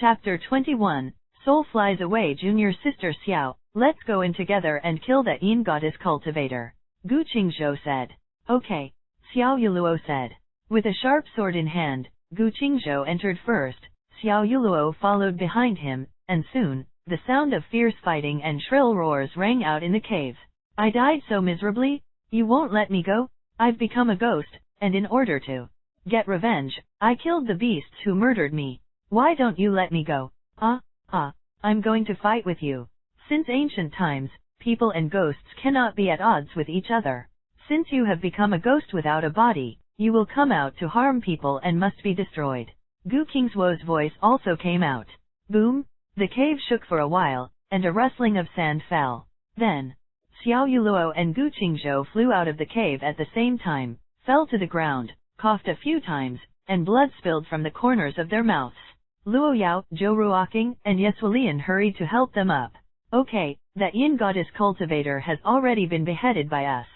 Chapter 21, Soul Flies Away. Junior Sister Xiao, let's go in together and kill that Yin Goddess cultivator, Gu Qingzhou said. Okay, Xiao Yuluo said. With a sharp sword in hand, Gu Qingzhou entered first, Xiao Yuluo followed behind him, and soon, the sound of fierce fighting and shrill roars rang out in the cave. I died so miserably? You won't let me go? I've become a ghost, and in order to get revenge, I killed the beasts who murdered me. Why don't you let me go? I'm going to fight with you. Since ancient times, people and ghosts cannot be at odds with each other. Since you have become a ghost without a body, you will come out to harm people and must be destroyed. Gu Qingzhuo's voice also came out. Boom! The cave shook for a while, and a rustling of sand fell. Then, Xiao Yuluo and Gu Qingzhou flew out of the cave at the same time, fell to the ground, coughed a few times, and blood spilled from the corners of their mouths. Luo Yao, Zhou Ruoqing, and Yesulian hurried to help them up. Okay, that Yin Goddess cultivator has already been beheaded by us.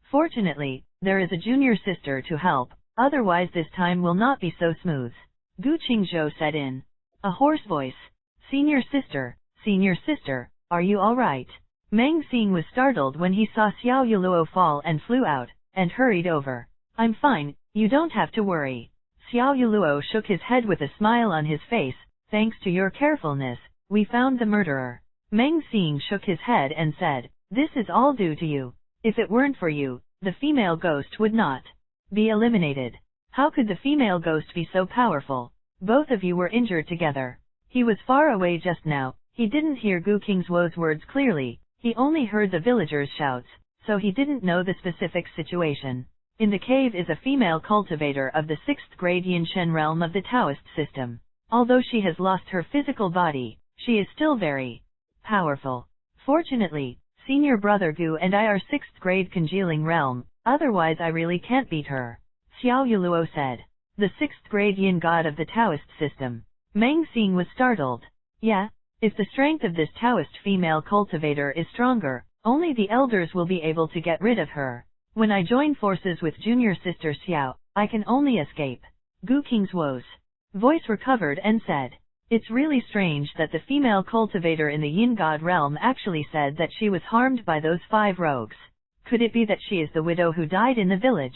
Fortunately, there is a junior sister to help, otherwise this time will not be so smooth. Gu Qingzhou said in a hoarse voice. Senior sister, are you alright? Meng Xing was startled when he saw Xiao Yuluo fall and flew out, and hurried over. I'm fine, you don't have to worry. Xiao Yuluo shook his head with a smile on his face. Thanks to your carefulness, we found the murderer. Meng Xing shook his head and said, this is all due to you. If it weren't for you, the female ghost would not be eliminated. How could the female ghost be so powerful? Both of you were injured together. He was far away just now. He didn't hear Gu Qingzhuo's words clearly. He only heard the villagers' shouts, so he didn't know the specific situation. In the cave is a female cultivator of the 6th grade Yinshen realm of the Taoist system. Although she has lost her physical body, she is still very powerful. Fortunately, senior brother Gu and I are 6th grade congealing realm, otherwise I really can't beat her. Xiao Yuluo said. The 6th grade Yin God of the Taoist system. Meng Xing was startled. Yeah, if the strength of this Taoist female cultivator is stronger, only the elders will be able to get rid of her. When I join forces with junior sister Xiao, I can only escape. Gu Qingzhuo's voice recovered and said. It's really strange that the female cultivator in the Yin God realm actually said that she was harmed by those 5 rogues. Could it be that she is the widow who died in the village?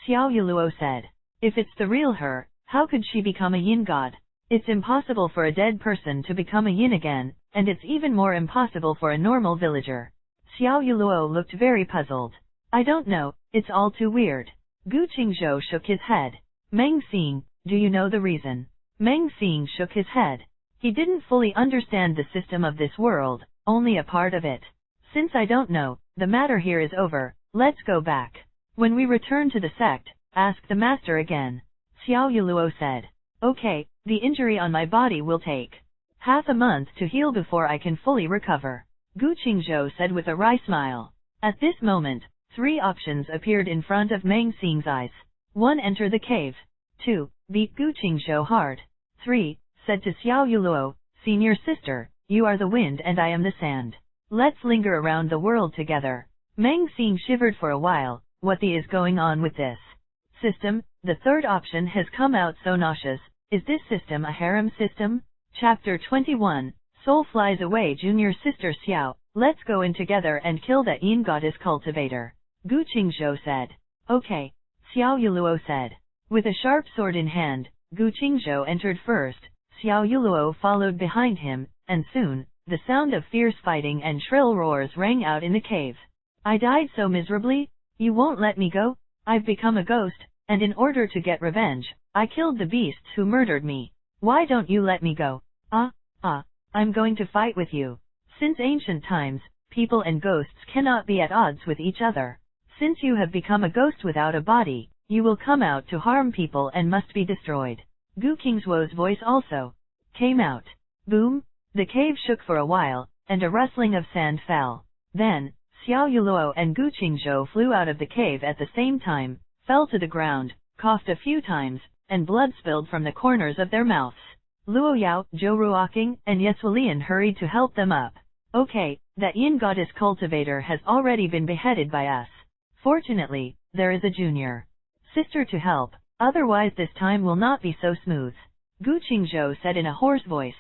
Xiao Yuluo said. If it's the real her, how could she become a Yin God? It's impossible for a dead person to become a Yin again, and it's even more impossible for a normal villager. Xiao Yuluo looked very puzzled. I don't know, it's all too weird. Gu Qingzhou shook his head. Meng Xing, do you know the reason? Meng Xing shook his head. He didn't fully understand the system of this world, only a part of it. Since I don't know, the matter here is over, let's go back. When we return to the sect, ask the master again. Xiao Yuluo said. Okay, the injury on my body will take half a month to heal before I can fully recover. Gu Qingzhou said with a wry smile. At this moment, 3 options appeared in front of Meng Xing's eyes. 1. Enter the cave. 2. Beat Gu Qingzhou hard. 3. Said to Xiao Yuluo, Senior sister, you are the wind and I am the sand. Let's linger around the world together. Meng Xing shivered for a while. What is going on with this system? The 3rd option has come out so nauseous. Is this system a harem system? Chapter 21, Soul Flies Away. Junior sister Xiao, let's go in together and kill that Yin Goddess cultivator, Gu Qingzhou said. Okay, Xiao Yuluo said. With a sharp sword in hand, Gu Qingzhou entered first, Xiao Yuluo followed behind him, and soon, the sound of fierce fighting and shrill roars rang out in the cave. I died so miserably? You won't let me go? I've become a ghost, and in order to get revenge, I killed the beasts who murdered me. Why don't you let me go? I'm going to fight with you. Since ancient times, people and ghosts cannot be at odds with each other. Since you have become a ghost without a body, you will come out to harm people and must be destroyed. Gu Qingzhuo's voice also came out. Boom! The cave shook for a while, and a rustling of sand fell. Then, Xiao Yuluo and Gu Qingzhou flew out of the cave at the same time, fell to the ground, coughed a few times, and blood spilled from the corners of their mouths. Luo Yao, Zhou Ruoqing, and Yesulian hurried to help them up. Okay, that Yin Goddess cultivator has already been beheaded by us. Fortunately, there is a junior sister to help, otherwise this time will not be so smooth. Gu Qingzhou said in a hoarse voice.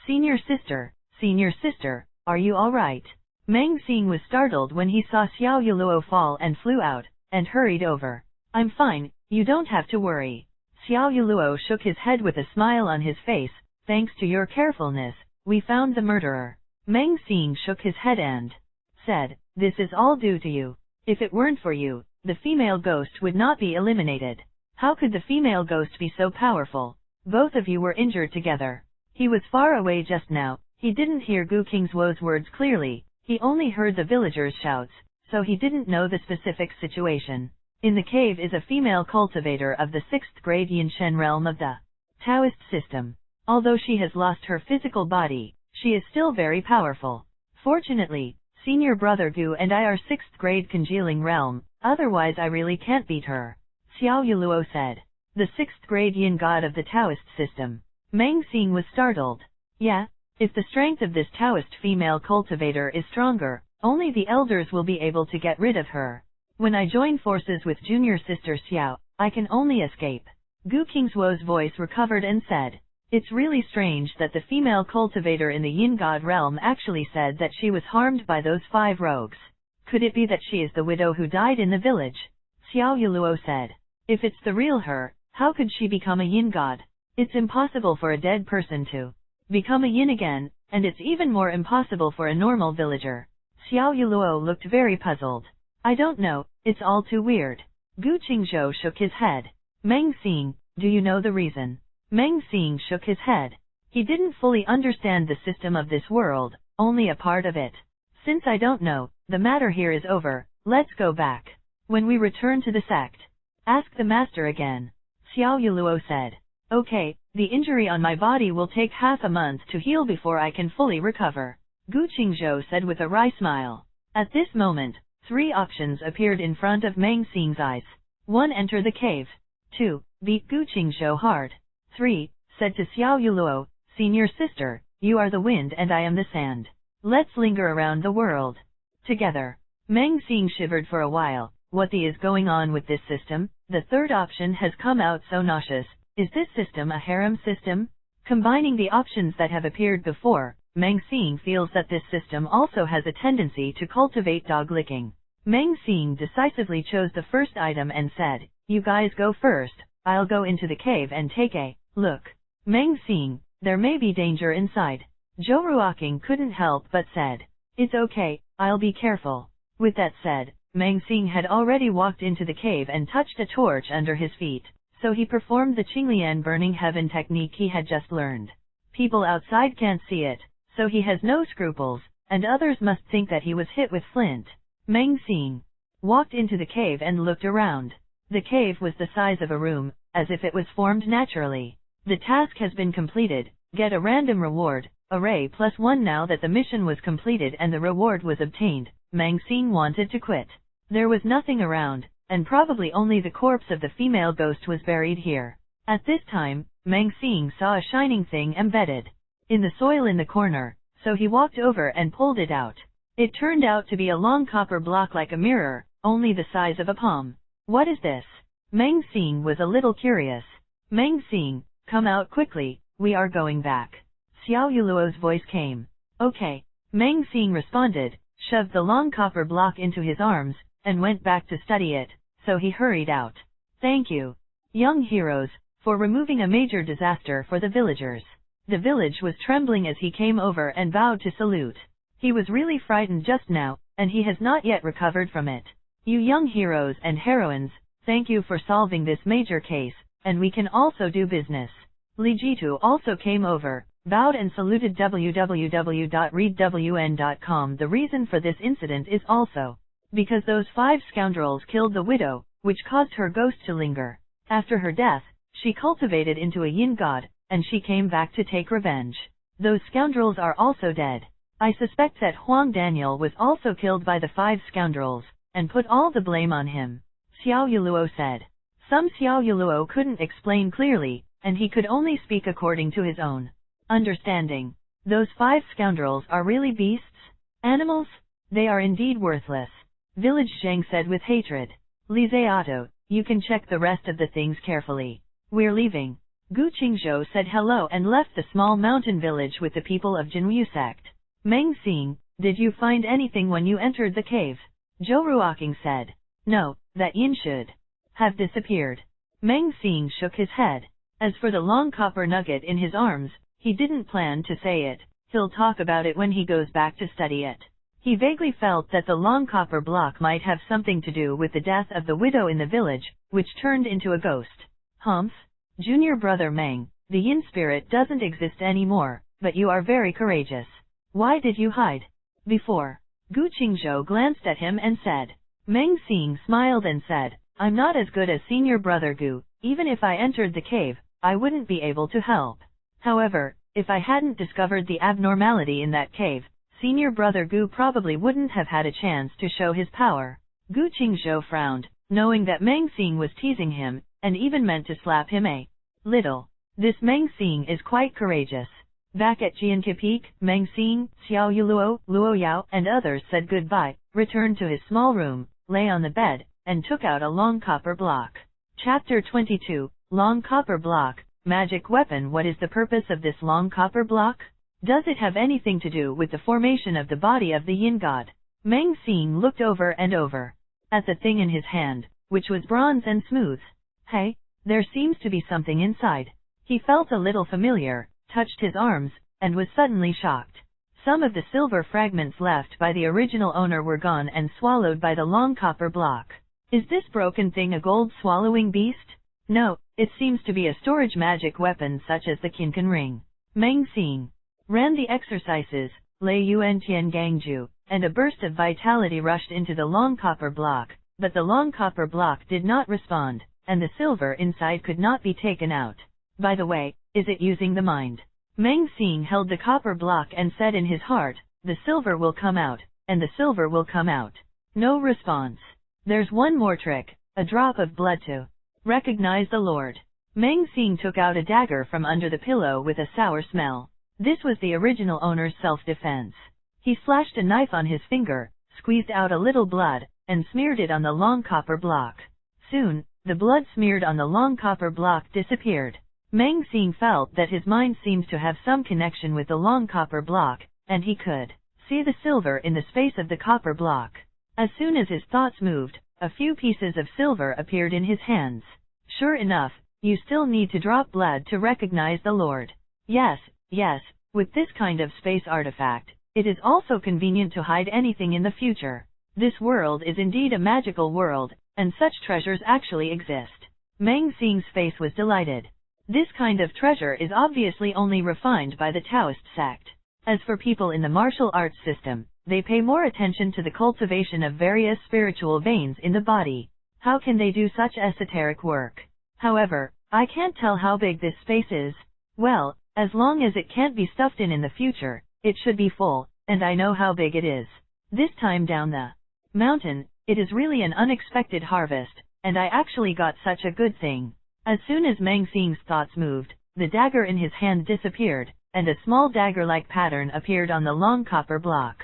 Senior sister, are you alright? Meng Xing was startled when he saw Xiao Yuluo fall and flew out, and hurried over. I'm fine, you don't have to worry. Xiao Yuluo shook his head with a smile on his face. Thanks to your carefulness, we found the murderer. Meng Xing shook his head and said, this is all due to you. If it weren't for you, the female ghost would not be eliminated. How could the female ghost be so powerful? Both of you were injured together. He was far away just now. He didn't hear Gu Kingswo's words clearly. He only heard the villagers' shouts, so he didn't know the specific situation. In the cave is a female cultivator of the 6th grade Yinshen realm of the Taoist system. Although she has lost her physical body, she is still very powerful. Fortunately, senior brother Gu and I are 6th grade congealing realm, otherwise I really can't beat her. Xiao Yuluo said. The 6th grade Yin god of the Taoist system. Meng Xing was startled. Yeah? If the strength of this Taoist female cultivator is stronger, only the elders will be able to get rid of her. When I join forces with junior sister Xiao, I can only escape. Gu Kingswo's voice recovered and said, it's really strange that the female cultivator in the Yin God realm actually said that she was harmed by those 5 rogues. Could it be that she is the widow who died in the village? Xiao Yuluo said. If it's the real her, how could she become a Yin God? It's impossible for a dead person to become a Yin again, and it's even more impossible for a normal villager. Xiao Yuluo looked very puzzled. I don't know, it's all too weird. Gu Qingzhou shook his head. Meng Xing, do you know the reason? Meng Xing shook his head. He didn't fully understand the system of this world, only a part of it. Since I don't know, the matter here is over, let's go back. When we return to the sect, ask the master again. Xiao Yuluo said. Okay, the injury on my body will take half a month to heal before I can fully recover. Gu Qingzhou said with a wry smile. At this moment, 3 options appeared in front of Meng Xing's eyes. 1. Enter the cave. 2. Beat Gu Qingzhou hard. 3. Said to Xiao Yuluo, senior sister, you are the wind and I am the sand. Let's linger around the world together. Meng Xing shivered for a while. What is going on with this system? The 3rd option has come out so nauseous. Is this system a harem system? Combining the options that have appeared before, Meng Xing feels that this system also has a tendency to cultivate dog licking. Meng Xing decisively chose the first item and said, you guys go first, I'll go into the cave and take a look. Meng Xing, there may be danger inside. Zhou Ruoqing couldn't help but said, it's okay, I'll be careful. With that said, Meng Xing had already walked into the cave and touched a torch under his feet, so he performed the Qinglian burning heaven technique he had just learned. People outside can't see it, so he has no scruples, and others must think that he was hit with flint. Meng Xing walked into the cave and looked around. The cave was the size of a room, as if it was formed naturally. The task has been completed, get a random reward, array +1 now that the mission was completed and the reward was obtained. Meng Xing wanted to quit. There was nothing around, and probably only the corpse of the female ghost was buried here. At this time, Meng Xing saw a shining thing embedded in the soil in the corner, so he walked over and pulled it out. It turned out to be a long copper block like a mirror, only the size of a palm. What is this? Meng Xing was a little curious. Meng Xing, come out quickly, we are going back. Xiao Yuluo's voice came. Okay. Meng Xing responded, shoved the long copper block into his arms, and went back to study it, so he hurried out. Thank you, young heroes, for removing a major disaster for the villagers. The village was trembling as he came over and bowed to salute. He was really frightened just now, and he has not yet recovered from it. You young heroes and heroines, thank you for solving this major case, and we can also do business. Li Jitu also came over, bowed and saluted www.readwn.com. The reason for this incident is also because those 5 scoundrels killed the widow, which caused her ghost to linger. After her death, she cultivated into a yin god, and she came back to take revenge. Those scoundrels are also dead. I suspect that Huang Daniel was also killed by the 5 scoundrels, and put all the blame on him. Xiao Yuluo said. Some Xiao Yuluo couldn't explain clearly, and he could only speak according to his own understanding. Those 5 scoundrels are really beasts? Animals? They are indeed worthless. Village Zhang said with hatred. Li Zaiato, you can check the rest of the things carefully. We're leaving. Gu Qingzhou said hello and left the small mountain village with the people of Jinwu sect. Meng Xing, did you find anything when you entered the cave? Zhou Ruoqing said. No, that yin should have disappeared. Meng Xing shook his head. As for the long copper nugget in his arms, he didn't plan to say it. He'll talk about it when he goes back to study it. He vaguely felt that the long copper block might have something to do with the death of the widow in the village, which turned into a ghost. Humph. Junior brother Meng, the yin spirit doesn't exist anymore, but you are very courageous. Why did you hide? Before. Gu Qingzhou glanced at him and said. Meng Xing smiled and said, I'm not as good as senior brother Gu. Even if I entered the cave, I wouldn't be able to help. However, if I hadn't discovered the abnormality in that cave, senior brother Gu probably wouldn't have had a chance to show his power. Gu Qingzhou frowned, knowing that Meng Xing was teasing him, and even meant to slap him a little. This Meng Xing is quite courageous. Back at Jianke Peak, Meng Xing, Xiao Yuluo, Luo Yao, and others said goodbye, returned to his small room, lay on the bed, and took out a long copper block. Chapter 22, Long Copper Block, Magic Weapon. What is the purpose of this long copper block? Does it have anything to do with the formation of the body of the yin god? Meng Xing looked over and over at the thing in his hand, which was bronze and smooth. Hey, there seems to be something inside. He felt a little familiar, touched his arms, and was suddenly shocked. Some of the silver fragments left by the original owner were gone and swallowed by the long copper block. Is this broken thing a gold-swallowing beast? No, it seems to be a storage magic weapon such as the Qinkan ring. Meng Xing ran the exercises, Lei Yuan Tian Gangju, and a burst of vitality rushed into the long copper block, but the long copper block did not respond, and the silver inside could not be taken out. By the way, is it using the mind? Meng Xing held the copper block and said in his heart, the silver will come out, and the silver will come out. No response. There's one more trick, a drop of blood to recognize the Lord. Meng Xing took out a dagger from under the pillow with a sour smell. This was the original owner's self-defense. He slashed a knife on his finger, squeezed out a little blood, and smeared it on the long copper block. Soon, the blood smeared on the long copper block disappeared. Meng Xing felt that his mind seemed to have some connection with the long copper block, and he could see the silver in the space of the copper block. As soon as his thoughts moved, a few pieces of silver appeared in his hands. Sure enough, you still need to drop blood to recognize the Lord. Yes, with this kind of space artifact, it is also convenient to hide anything in the future. This world is indeed a magical world, and such treasures actually exist. Meng Xing's face was delighted. This kind of treasure is obviously only refined by the Taoist sect. As for people in the martial arts system, they pay more attention to the cultivation of various spiritual veins in the body. How can they do such esoteric work? However, I can't tell how big this space is. Well, as long as it can't be stuffed in the future, it should be full, and I know how big it is. This time down the mountain, it is really an unexpected harvest, and I actually got such a good thing. As soon as Meng Xing's thoughts moved, the dagger in his hand disappeared, and a small dagger-like pattern appeared on the long copper block.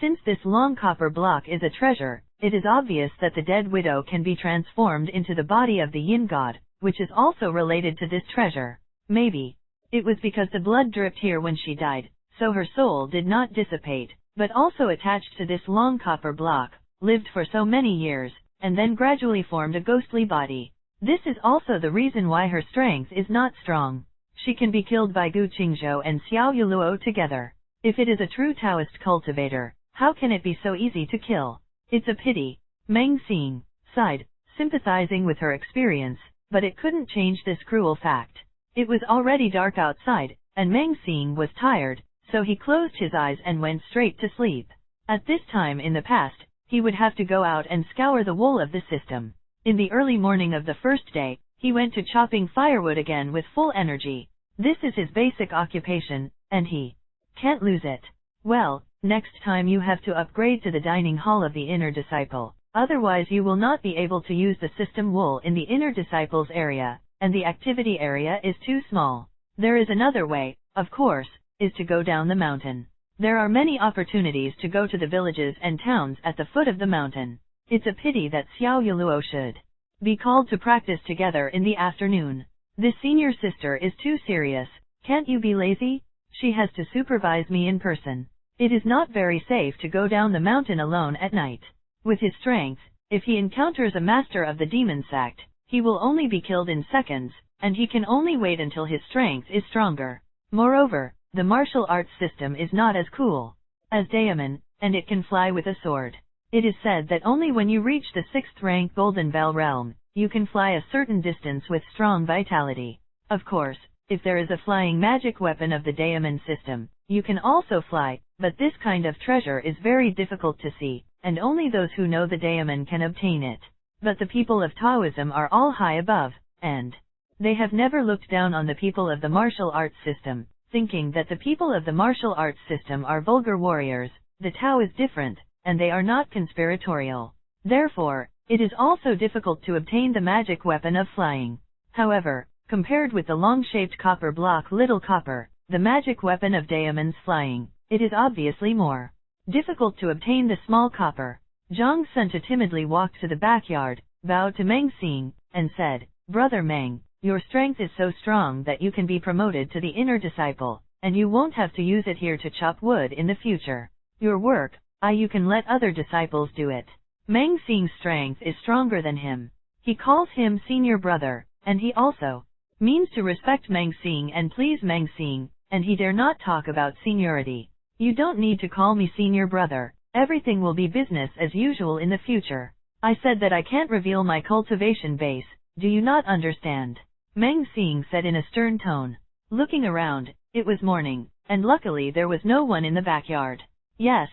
Since this long copper block is a treasure, it is obvious that the dead widow can be transformed into the body of the yin god, which is also related to this treasure. Maybe it was because the blood dripped here when she died, so her soul did not dissipate, but also attached to this long copper block, lived for so many years, and then gradually formed a ghostly body. This is also the reason why her strength is not strong. She can be killed by Gu Qingzhou and Xiao Yuluo together. If it is a true Taoist cultivator, how can it be so easy to kill? It's a pity. Meng Xing sighed, sympathizing with her experience, but it couldn't change this cruel fact. It was already dark outside, and Meng Xing was tired, so he closed his eyes and went straight to sleep. At this time in the past, he would have to go out and scour the wool of the system. In the early morning of the first day, he went to chopping firewood again with full energy. This is his basic occupation, and he can't lose it. Well, next time you have to upgrade to the dining hall of the inner disciple, otherwise you will not be able to use the system wool in the inner disciples area, and the activity area is too small. There is another way, of course, is to go down the mountain. There are many opportunities to go to the villages and towns at the foot of the mountain. It's a pity that Xiao Yuluo should be called to practice together in the afternoon. This senior sister is too serious. Can't you be lazy? She has to supervise me in person. It is not very safe to go down the mountain alone at night. With his strength, if he encounters a master of the demon sect, he will only be killed in seconds, and he can only wait until his strength is stronger. Moreover, the martial arts system is not as cool as Daemon, and it can fly with a sword. It is said that only when you reach the 6th rank Golden Bell realm, you can fly a certain distance with strong vitality. Of course, if there is a flying magic weapon of the Daemon system, you can also fly, but this kind of treasure is very difficult to see, and only those who know the Daemon can obtain it. But the people of Taoism are all high above, and they have never looked down on the people of the martial arts system, thinking that the people of the martial arts system are vulgar warriors. The Tao is different, and they are not conspiratorial. Therefore, it is also difficult to obtain the magic weapon of flying. However, compared with the long-shaped copper block Little Copper, the magic weapon of Daemon's flying, it is obviously more difficult to obtain the small copper. Zhang Senta timidly walked to the backyard, bowed to Meng Xing, and said, "Brother Meng, your strength is so strong that you can be promoted to the inner disciple, and you won't have to use it here to chop wood in the future. Your work, you can let other disciples do it." Meng Xing's strength is stronger than him. He calls him senior brother, and he also means to respect Meng Xing and please Meng Xing, and he dare not talk about seniority. "You don't need to call me senior brother, everything will be business as usual in the future. I said that I can't reveal my cultivation base, do you not understand?" Meng Xing said in a stern tone. Looking around, it was morning, and luckily there was no one in the backyard. Yes,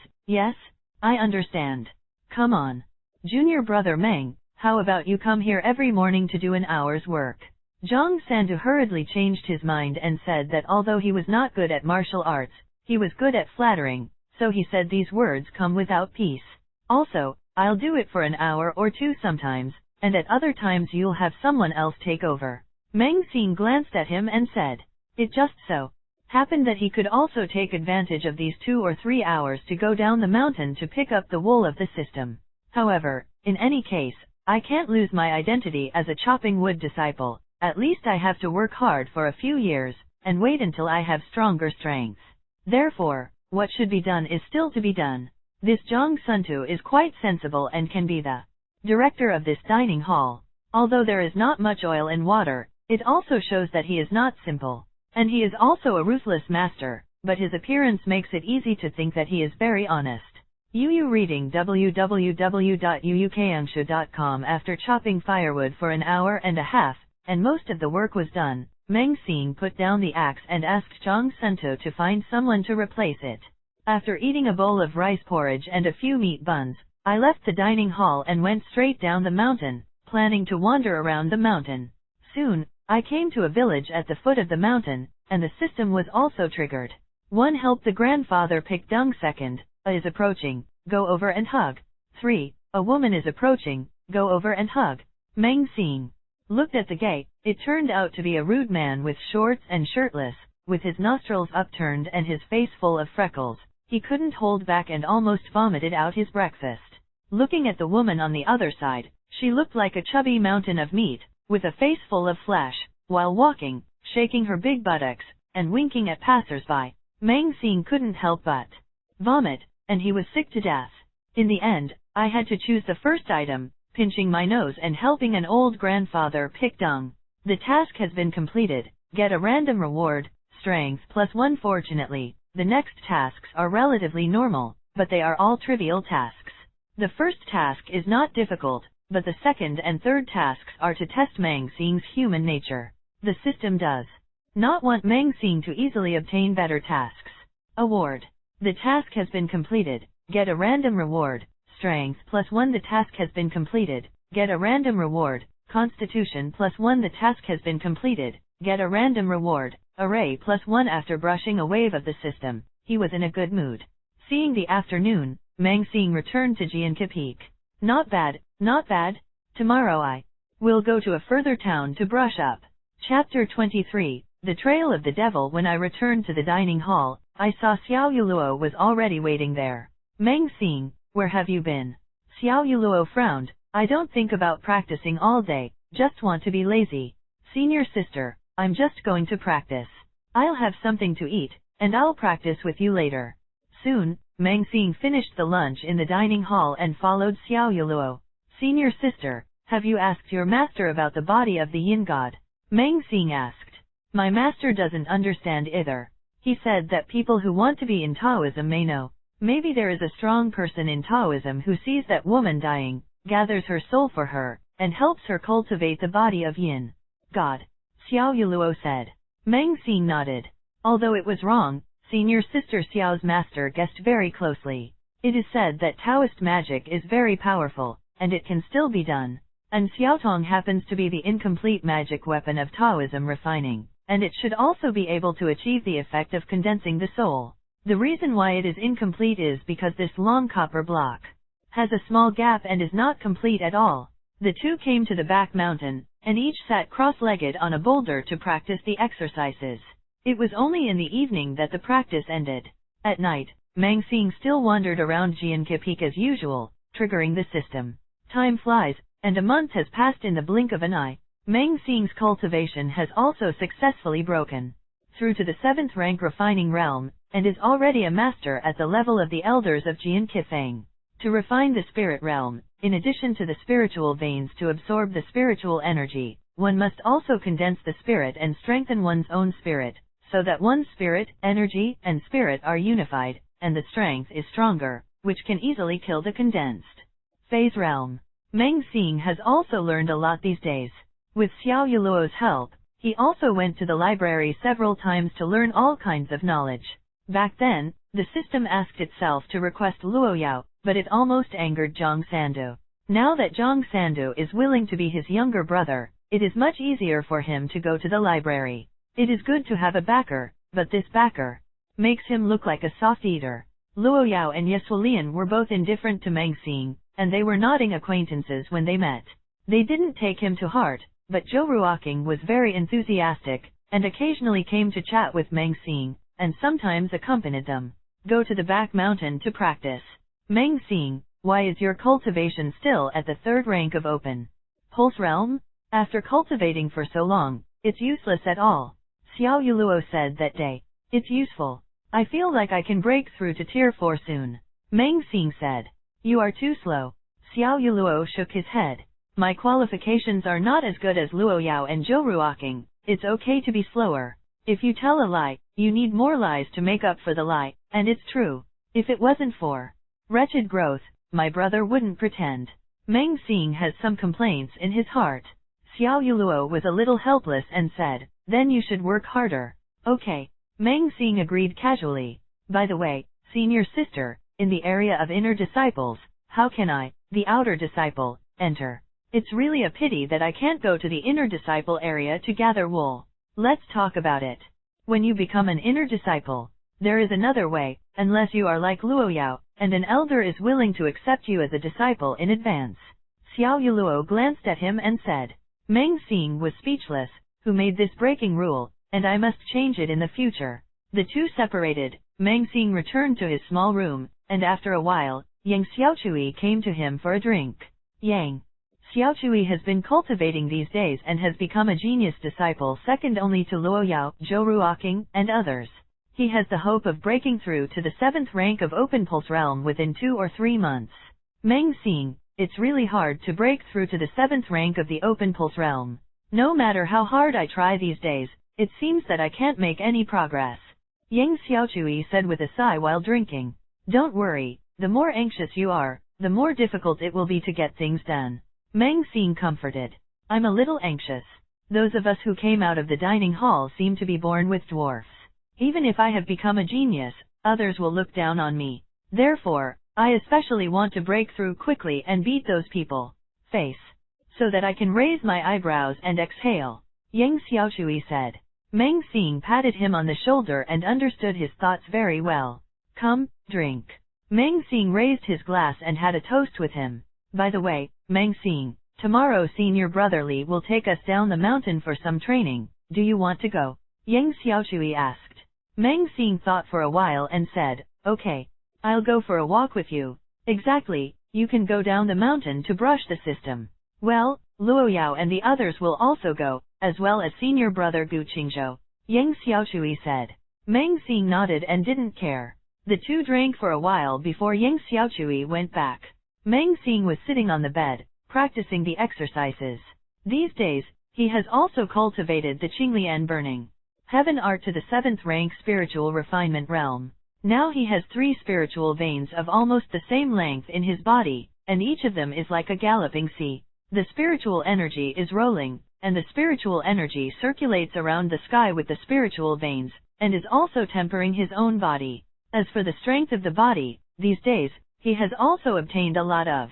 I understand. Come on. Junior brother Meng, how about you come here every morning to do an hour's work? Zhang Sandu hurriedly changed his mind and said that although he was not good at martial arts, he was good at flattering, so he said these words come without peace. Also, I'll do it for an hour or two sometimes, and at other times you'll have someone else take over. Meng Xing glanced at him and said, it just so happened that he could also take advantage of these 2 or 3 hours to go down the mountain to pick up the wool of the system. However, in any case, I can't lose my identity as a chopping wood disciple. At least I have to work hard for a few years, and wait until I have stronger strength. Therefore, what should be done is still to be done. This Zhang Suntu is quite sensible and can be the director of this dining hall. Although there is not much oil and water, it also shows that he is not simple. And he is also a ruthless master, but his appearance makes it easy to think that he is very honest. Yu reading www.uukangshu.com. After chopping firewood for an hour and a half, and most of the work was done, Meng Xing put down the axe and asked Zhang Sento to find someone to replace it. After eating a bowl of rice porridge and a few meat buns, I left the dining hall and went straight down the mountain, planning to wander around the mountain. Soon, I came to a village at the foot of the mountain, and the system was also triggered. 1. Help the grandfather pick dung. 2. A is approaching, go over and hug. 3. A woman is approaching, go over and hug. Meng Xing looked at the gate. It turned out to be a rude man with shorts and shirtless, with his nostrils upturned and his face full of freckles. He couldn't hold back and almost vomited out his breakfast. Looking at the woman on the other side, she looked like a chubby mountain of meat, with a face full of flesh, while walking, shaking her big buttocks, and winking at passers-by. Meng Xing couldn't help but vomit, and he was sick to death. In the end, I had to choose the first item, pinching my nose and helping an old grandfather pick dung. The task has been completed. Get a random reward, strength +1. Fortunately, the next tasks are relatively normal, but they are all trivial tasks. The first task is not difficult, but the second and third tasks are to test Meng Xing's human nature. The system does not want Meng Xing to easily obtain better tasks. Award. The task has been completed. Get a random reward, strength +1. The task has been completed. Get a random reward, constitution +1. The task has been completed. Get a random reward, array +1. After brushing a wave of the system, he was in a good mood. Seeing the afternoon, Meng Xing returned to Jianke Peak. Not bad, not bad. Tomorrow I will go to a further town to brush up. Chapter 23, The Trail of the Devil. When I returned to the dining hall, I saw Xiao Yuluo was already waiting there. Meng Xing, where have you been? Xiao Yuluo frowned. I don't think about practicing all day, just want to be lazy. Senior sister, I'm just going to practice. I'll have something to eat, and I'll practice with you later. Soon, Meng Xing finished the lunch in the dining hall and followed Xiao Yuluo. Senior sister, have you asked your master about the body of the yin god? Meng Xing asked. My master doesn't understand either. He said that people who want to be in Taoism may know. Maybe there is a strong person in Taoism who sees that woman dying, gathers her soul for her, and helps her cultivate the body of yin god. Xiao Yuluo said. Meng Xing nodded. Although it was wrong, senior sister Xiao's master guessed very closely. It is said that Taoist magic is very powerful, and it can still be done. And Xiaotong happens to be the incomplete magic weapon of Taoism refining, and it should also be able to achieve the effect of condensing the soul. The reason why it is incomplete is because this long copper block has a small gap and is not complete at all. The two came to the back mountain, and each sat cross-legged on a boulder to practice the exercises. It was only in the evening that the practice ended. At night, Meng Xing still wandered around Jianke Peak as usual, triggering the system. Time flies, and a month has passed in the blink of an eye. Meng Xing's cultivation has also successfully broken through to the 7th rank refining realm, and is already a master at the level of the elders of Jiankifeng. To refine the spirit realm, in addition to the spiritual veins to absorb the spiritual energy, one must also condense the spirit and strengthen one's own spirit, so that one's spirit, energy, and spirit are unified, and the strength is stronger, which can easily kill the condensed phase realm. Meng Xing has also learned a lot these days. With Xiao Yuluo's help, he also went to the library several times to learn all kinds of knowledge. Back then, the system asked itself to request Luo Yao, but it almost angered Zhang Sandu. Now that Zhang Sandu is willing to be his younger brother, it is much easier for him to go to the library. It is good to have a backer, but this backer makes him look like a soft eater. Luo Yao and Yesulian were both indifferent to Meng Xing, and they were nodding acquaintances when they met. They didn't take him to heart, but Zhou Ruoqing was very enthusiastic, and occasionally came to chat with Meng Xing, and sometimes accompanied them go to the back mountain to practice. Meng Xing, why is your cultivation still at the 3rd rank of open pulse realm? After cultivating for so long, it's useless at all. Xiao Yuluo said that day. It's useful. I feel like I can break through to tier 4 soon. Meng Xing said. You are too slow. Xiao Yuluo shook his head. My qualifications are not as good as Luo Yao and Zhou Ruoqing. It's okay to be slower. If you tell a lie, you need more lies to make up for the lie, and it's true. If it wasn't for wretched growth, my brother wouldn't pretend. Meng Xing has some complaints in his heart. Xiao Yuluo was a little helpless and said, then you should work harder. Okay. Meng Xing agreed casually. By the way, senior sister, in the area of inner disciples, how can I, the outer disciple, enter? It's really a pity that I can't go to the inner disciple area to gather wool. Let's talk about it. When you become an inner disciple, there is another way, unless you are like Luo Yao, and an elder is willing to accept you as a disciple in advance. Xiao Yuluo glanced at him and said. Meng Xing was speechless. Who made this breaking rule, and I must change it in the future. The two separated. Meng Xing returned to his small room, and after a while, Yang Xiaochui came to him for a drink. Yang Xiaochui has been cultivating these days and has become a genius disciple second only to Luo Yao, Zhou Ruoqing, and others. He has the hope of breaking through to the 7th rank of Open Pulse Realm within 2 or 3 months. Meng Xing, it's really hard to break through to the 7th rank of the Open Pulse Realm. No matter how hard I try these days, it seems that I can't make any progress. Yang Xiaochui said with a sigh while drinking. Don't worry, the more anxious you are, the more difficult it will be to get things done. Meng Xing comforted. I'm a little anxious. Those of us who came out of the dining hall seem to be born with dwarfs. Even if I have become a genius, others will look down on me. Therefore, I especially want to break through quickly and beat those people face, so that I can raise my eyebrows and exhale. Yang Xiaochui said. Meng Xing patted him on the shoulder and understood his thoughts very well. Come, drink. Meng Xing raised his glass and had a toast with him. By the way, Meng Xing, tomorrow senior brother Li will take us down the mountain for some training. Do you want to go? Yang Xiaochui asked. Meng Xing thought for a while and said, okay. I'll go for a walk with you. Exactly, you can go down the mountain to brush the system. Well, Luo Yao and the others will also go, as well as senior brother Gu Qingzhou, Yang Xiaochui said. Meng Xing nodded and didn't care. The two drank for a while before Yang Xiaochui went back. Meng Xing was sitting on the bed, practicing the exercises. These days, he has also cultivated the Qinglian burning heaven art to the 7th rank spiritual refinement realm. Now he has 3 spiritual veins of almost the same length in his body, and each of them is like a galloping sea. The spiritual energy is rolling, and the spiritual energy circulates around the sky with the spiritual veins, and is also tempering his own body. As for the strength of the body, these days, he has also obtained a lot of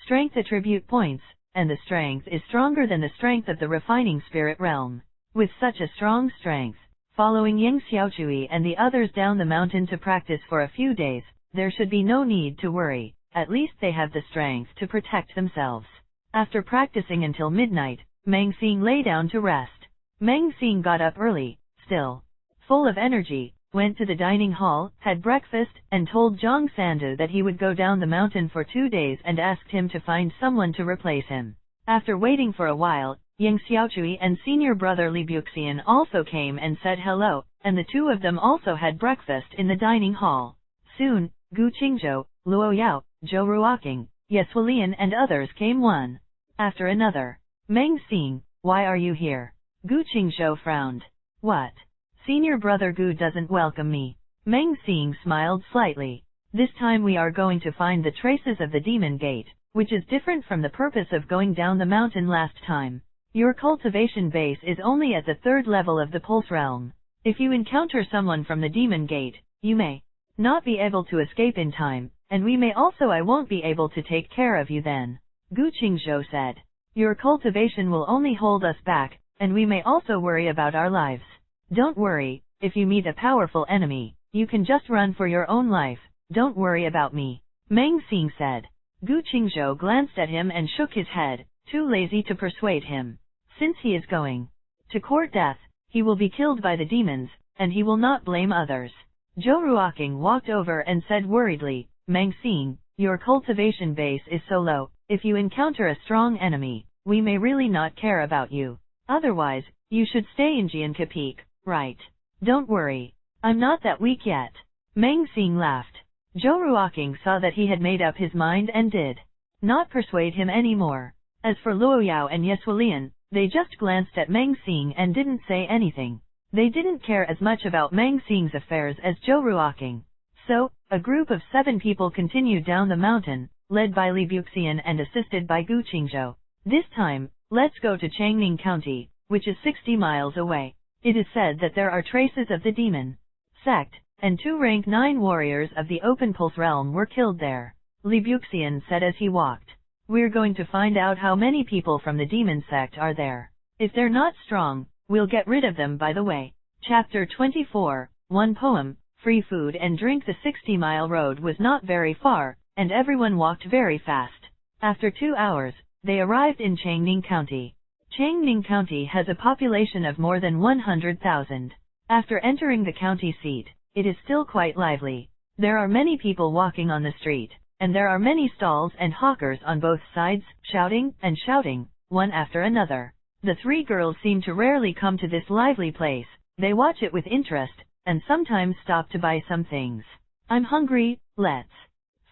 strength attribute points, and the strength is stronger than the strength of the refining spirit realm. With such a strong strength, following Yang Xiaochui and the others down the mountain to practice for a few days, there should be no need to worry. At least they have the strength to protect themselves. After practicing until midnight, Meng Xing lay down to rest. Meng Xing got up early, still full of energy, went to the dining hall, had breakfast, and told Zhang Sandu that he would go down the mountain for 2 days and asked him to find someone to replace him. After waiting for a while, Yang Xiaochui and senior brother Li Buxian also came and said hello, and the two of them also had breakfast in the dining hall. Soon, Gu Qingzhou, Luo Yao, Zhou Ruoqing, Yeswalian and others came one after another. Meng Xing, why are you here? Gu Qingzhou frowned. What? Senior brother Gu doesn't welcome me. Meng Xing smiled slightly. This time we are going to find the traces of the demon gate, which is different from the purpose of going down the mountain last time. Your cultivation base is only at the 3rd level of the pulse realm. If you encounter someone from the demon gate, you may not be able to escape in time, and we may also I won't be able to take care of you then. Gu Qingzhou said. Your cultivation will only hold us back, and we may also worry about our lives. Don't worry, if you meet a powerful enemy, you can just run for your own life. Don't worry about me. Meng Xing said. Gu Qingzhou glanced at him and shook his head, too lazy to persuade him. Since he is going to court death, he will be killed by the demons, and he will not blame others. Zhou Ruoqing walked over and said worriedly, Meng Xing, your cultivation base is so low, if you encounter a strong enemy, we may really not care about you. Otherwise, you should stay in Jianke Peak, right? Don't worry. I'm not that weak yet. Meng Xing laughed. Zhou Ruoqing saw that he had made up his mind and did not persuade him anymore. As for Luo Yao and Yeswalian, they just glanced at Meng Xing and didn't say anything. They didn't care as much about Meng Xing's affairs as Zhou Ruoqing. So, a group of 7 people continued down the mountain, led by Li Buxian and assisted by Gu Qingzhou. This time, let's go to Changning County, which is 60 miles away. It is said that there are traces of the demon sect, and 2 rank 9 warriors of the Open Pulse realm were killed there. Li Buxian said as he walked. We're going to find out how many people from the demon sect are there. If they're not strong, we'll get rid of them by the way. Chapter 24, One Poem, Free Food and Drink. The 60-mile road was not very far, and everyone walked very fast. After 2 hours, they arrived in Changning County. Changning County has a population of more than 100,000. After entering the county seat, it is still quite lively. There are many people walking on the street, and there are many stalls and hawkers on both sides, shouting and shouting, one after another. The 3 girls seem to rarely come to this lively place. They watch it with interest, and sometimes stop to buy some things. I'm hungry, let's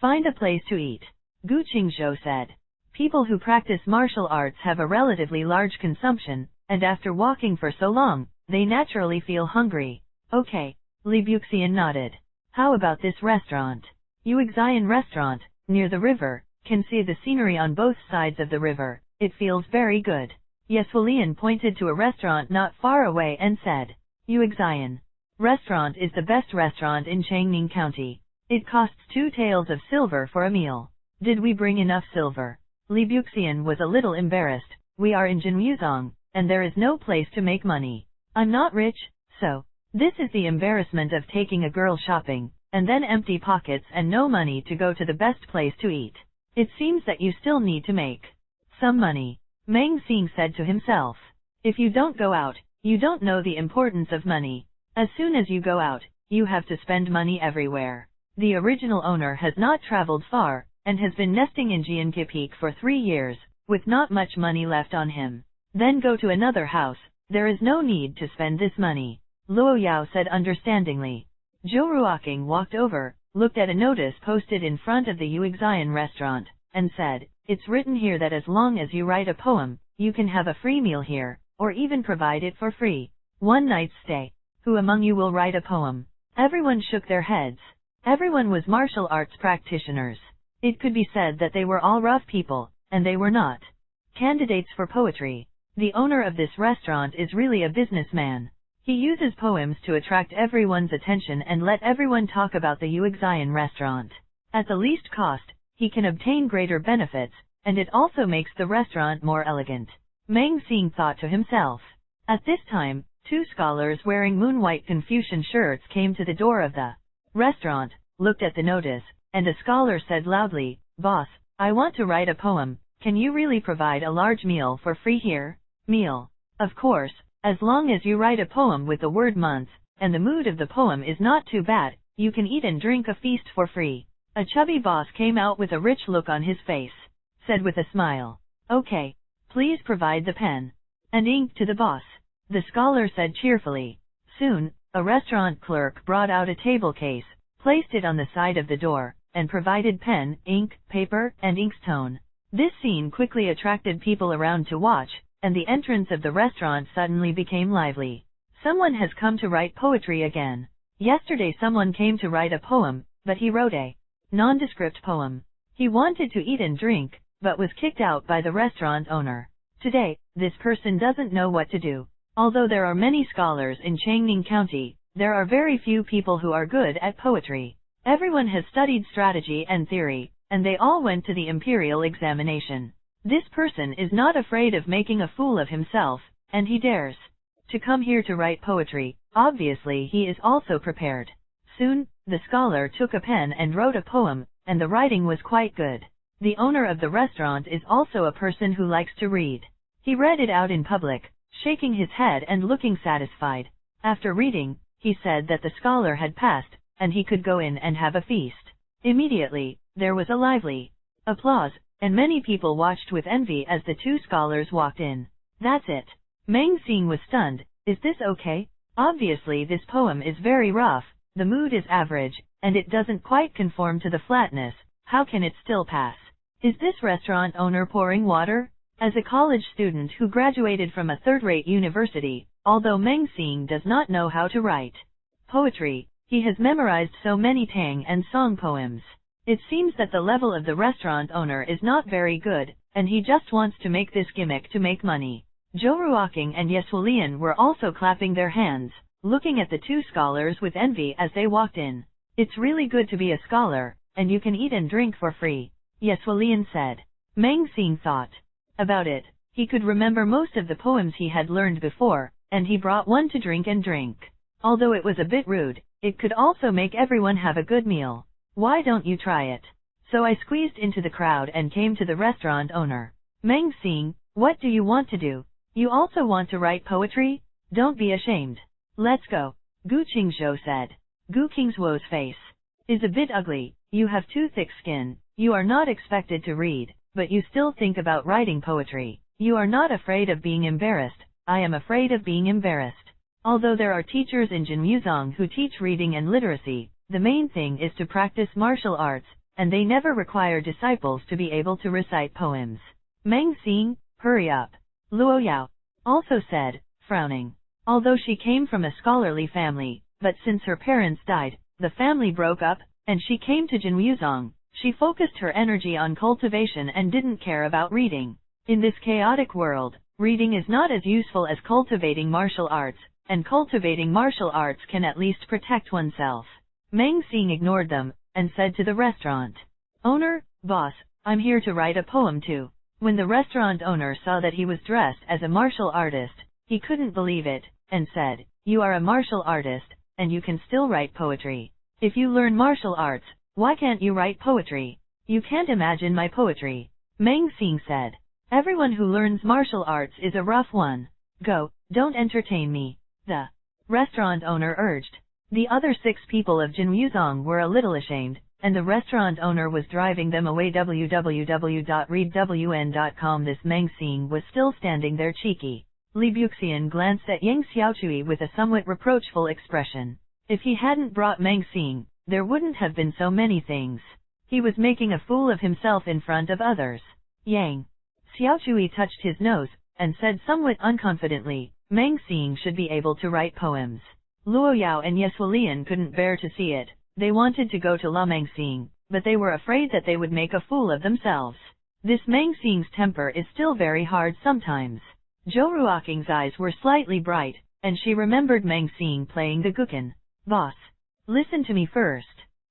find a place to eat. Gu Qingzhou said. People who practice martial arts have a relatively large consumption, and after walking for so long, they naturally feel hungry. Okay. Li Buxian nodded. How about this restaurant? Yuexian restaurant, near the river, can see the scenery on both sides of the river. It feels very good. Yeswalian pointed to a restaurant not far away and said, Yuexian restaurant is the best restaurant in Changning County. It costs 2 taels of silver for a meal. Did we bring enough silver? Li Buxian was a little embarrassed. We are in Jinwuzong, and there is no place to make money. I'm not rich, so this is the embarrassment of taking a girl shopping, and then empty pockets and no money to go to the best place to eat. It seems that you still need to make some money. Meng Xing said to himself. If you don't go out, you don't know the importance of money. As soon as you go out, you have to spend money everywhere. The original owner has not traveled far, and has been nesting in Jianke Peak for 3 years, with not much money left on him. Then go to another house, There is no need to spend this money, Luo Yao said understandingly. Zhou Ruoqing walked over, looked at a notice posted in front of the Yuexian restaurant, and said, "It's written here that as long as you write a poem, you can have a free meal here, or even provide it for free. 1 night's stay. Who among you will write a poem?" Everyone shook their heads. Everyone was martial arts practitioners. It could be said that they were all rough people, and they were not candidates for poetry. The owner of this restaurant is really a businessman. He uses poems to attract everyone's attention and let everyone talk about the Yuexian restaurant. At the least cost, he can obtain greater benefits, and it also makes the restaurant more elegant. Meng Xing thought to himself. At this time, 2 scholars wearing moon-white Confucian shirts came to the door of the restaurant, looked at the notice, and a scholar said loudly, "Boss, I want to write a poem. Can you really provide a large meal for free here?" Meal. Of course, as long as you write a poem with the word month, and the mood of the poem is not too bad, you can eat and drink a feast for free. A chubby boss came out with a rich look on his face, said with a smile, "Okay, please provide the pen and ink to the boss," the scholar said cheerfully. Soon, a restaurant clerk brought out a table case, placed it on the side of the door, and provided pen, ink, paper, and inkstone. This scene quickly attracted people around to watch, and the entrance of the restaurant suddenly became lively. Someone has come to write poetry again. Yesterday someone came to write a poem, but he wrote a nondescript poem. He wanted to eat and drink, but was kicked out by the restaurant owner. Today, this person doesn't know what to do. Although there are many scholars in Changning County, there are very few people who are good at poetry. Everyone has studied strategy and theory, and they all went to the imperial examination. This person is not afraid of making a fool of himself, and he dares to come here to write poetry. Obviously he is also prepared. Soon, the scholar took a pen and wrote a poem, and the writing was quite good. The owner of the restaurant is also a person who likes to read. He read it out in public, shaking his head and looking satisfied. After reading, he said that the scholar had passed, and he could go in and have a feast. Immediately, there was a lively applause, and many people watched with envy as the 2 scholars walked in. "That's it." Meng Xing was stunned. "Is this okay? Obviously this poem is very rough, the mood is average, and it doesn't quite conform to the flatness. How can it still pass? Is this restaurant owner pouring water?" As a college student who graduated from a third-rate university, although Meng Xing does not know how to write poetry, he has memorized so many tang and song poems. It seems that the level of the restaurant owner is not very good, and he just wants to make this gimmick to make money. Zhou Ruoqing and Yesulian were also clapping their hands, looking at the 2 scholars with envy as they walked in. "It's really good to be a scholar, and you can eat and drink for free," Yesulian said. Meng Xing thought about it. He could remember most of the poems he had learned before, and he brought one to drink and drink. Although it was a bit rude, it could also make everyone have a good meal. "Why don't you try it?" So I squeezed into the crowd and came to the restaurant owner. "Meng Xing, what do you want to do? You also want to write poetry? Don't be ashamed. Let's go," Gu Qingzhou said. Gu Qingzhou's face is a bit ugly. "You have too thick skin. You are not expected to read, but you still think about writing poetry. You are not afraid of being embarrassed." "I am afraid of being embarrassed." Although there are teachers in Jinmuzong who teach reading and literacy, the main thing is to practice martial arts, and they never require disciples to be able to recite poems. "Meng Xing, hurry up," Luo Yao also said, frowning. Although she came from a scholarly family, but since her parents died, the family broke up, and she came to Jinmuzong. She focused her energy on cultivation and didn't care about reading. In this chaotic world, reading is not as useful as cultivating martial arts, and cultivating martial arts can at least protect oneself. Meng Xing ignored them, and said to the restaurant owner, "Boss, I'm here to write a poem too." When the restaurant owner saw that he was dressed as a martial artist, he couldn't believe it, and said, "You are a martial artist, and you can still write poetry. If you learn martial arts, why can't you write poetry?" "You can't imagine my poetry," Meng Xing said. "Everyone who learns martial arts is a rough one. Go, don't entertain me," the restaurant owner urged. The other 6 people of Jinmuzong were a little ashamed, and the restaurant owner was driving them away. www.readwn.com. This Meng Xing was still standing there cheeky. Li Buxian glanced at Yang Xiaochui with a somewhat reproachful expression. If he hadn't brought Meng Xing, there wouldn't have been so many things. He was making a fool of himself in front of others. Yang Xiaochui touched his nose, and said somewhat unconfidently, Meng Xing should be able to write poems. Luo Yao and Yesulian couldn't bear to see it. They wanted to go to La Meng Xing, but they were afraid that they would make a fool of themselves. This Meng Xing's temper is still very hard sometimes. Zhou Ruoqing's eyes were slightly bright, and she remembered Meng Xing playing the guqin. Boss, listen to me first.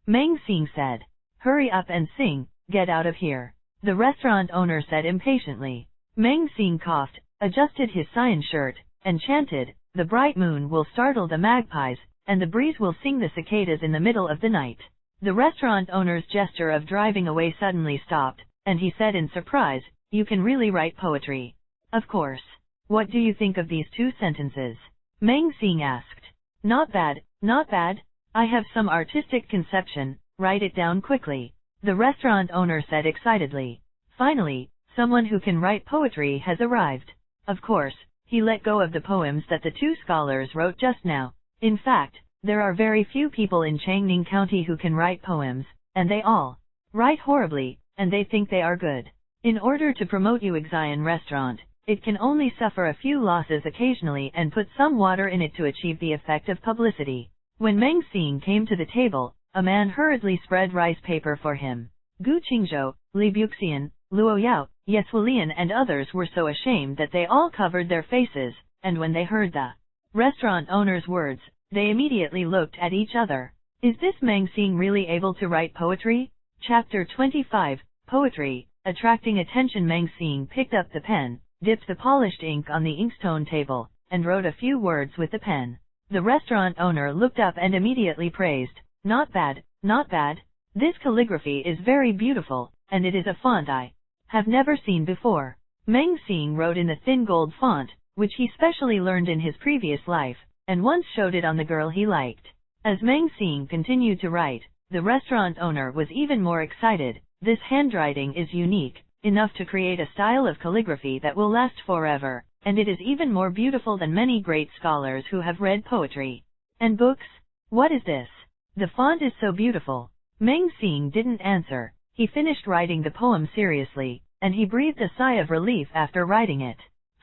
Meng Xing said. Hurry up and sing, get out of here. The restaurant owner said impatiently. Meng Xing coughed, adjusted his cyan shirt, and chanted, the bright moon will startle the magpies, and the breeze will sing the cicadas in the middle of the night. The restaurant owner's gesture of driving away suddenly stopped, and he said in surprise, you can really write poetry. Of course. What do you think of these two sentences? Meng Xing asked. Not bad, not bad. I have some artistic conception, write it down quickly. The restaurant owner said excitedly. Finally, someone who can write poetry has arrived. Of course, he let go of the poems that the two scholars wrote just now. In fact, there are very few people in Changning County who can write poems, and they all write horribly, and they think they are good. In order to promote Uxian restaurant, it can only suffer a few losses occasionally and put some water in it to achieve the effect of publicity. When Meng Xing came to the table, a man hurriedly spread rice paper for him. Gu Qingzhou, Li Buxian, Luo Yao, Yesulian and others were so ashamed that they all covered their faces, and when they heard the restaurant owner's words, they immediately looked at each other. Is this Meng Xing really able to write poetry? Chapter 25, Poetry. Attracting attention, Meng Xing picked up the pen, dipped the polished ink on the inkstone table, and wrote a few words with the pen. The restaurant owner looked up and immediately praised. Not bad, not bad. This calligraphy is very beautiful, and it is a font I have never seen before. Meng Xing wrote in the thin gold font, which he specially learned in his previous life, and once showed it on the girl he liked. As Meng Xing continued to write, the restaurant owner was even more excited. This handwriting is unique, enough to create a style of calligraphy that will last forever, and it is even more beautiful than many great scholars who have read poetry and books. What is this? The font is so beautiful. Meng Xing didn't answer. He finished writing the poem seriously, and he breathed a sigh of relief after writing it.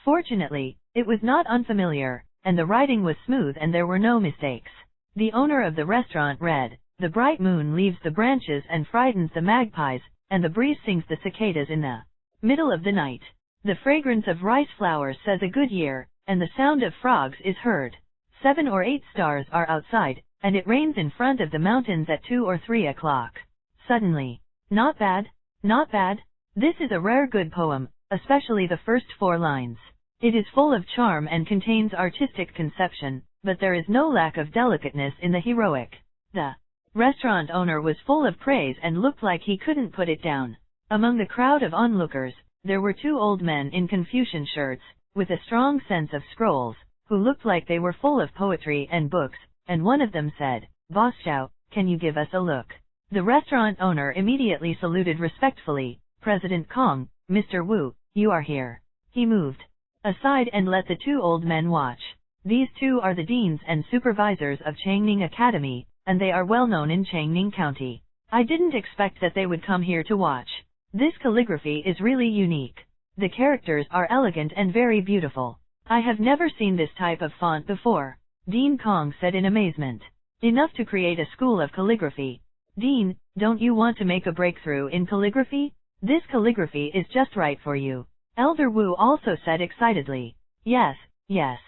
Fortunately, it was not unfamiliar, and the writing was smooth and there were no mistakes. The owner of the restaurant read, the bright moon leaves the branches and frightens the magpies, and the breeze sings the cicadas in the middle of the night. The fragrance of rice flowers says a good year, and the sound of frogs is heard. 7 or 8 stars are outside, and it rains in front of the mountains at 2 or 3 o'clock. Suddenly. Not bad, not bad. This is a rare good poem, especially the first 4 lines. It is full of charm and contains artistic conception, but there is no lack of delicateness in the heroic. The restaurant owner was full of praise and looked like he couldn't put it down. Among the crowd of onlookers, there were 2 old men in Confucian shirts, with a strong sense of scrolls, who looked like they were full of poetry and books, and one of them said, Boss Zhao, can you give us a look? The restaurant owner immediately saluted respectfully, President Kong, Mr. Wu, you are here. He moved aside and let the 2 old men watch. These 2 are the deans and supervisors of Changning Academy, and they are well known in Changning County. I didn't expect that they would come here to watch. This calligraphy is really unique. The characters are elegant and very beautiful. I have never seen this type of font before. Dean Kong said in amazement. Enough to create a school of calligraphy. Dean, don't you want to make a breakthrough in calligraphy? This calligraphy is just right for you. Elder Wu also said excitedly. Yes, yes.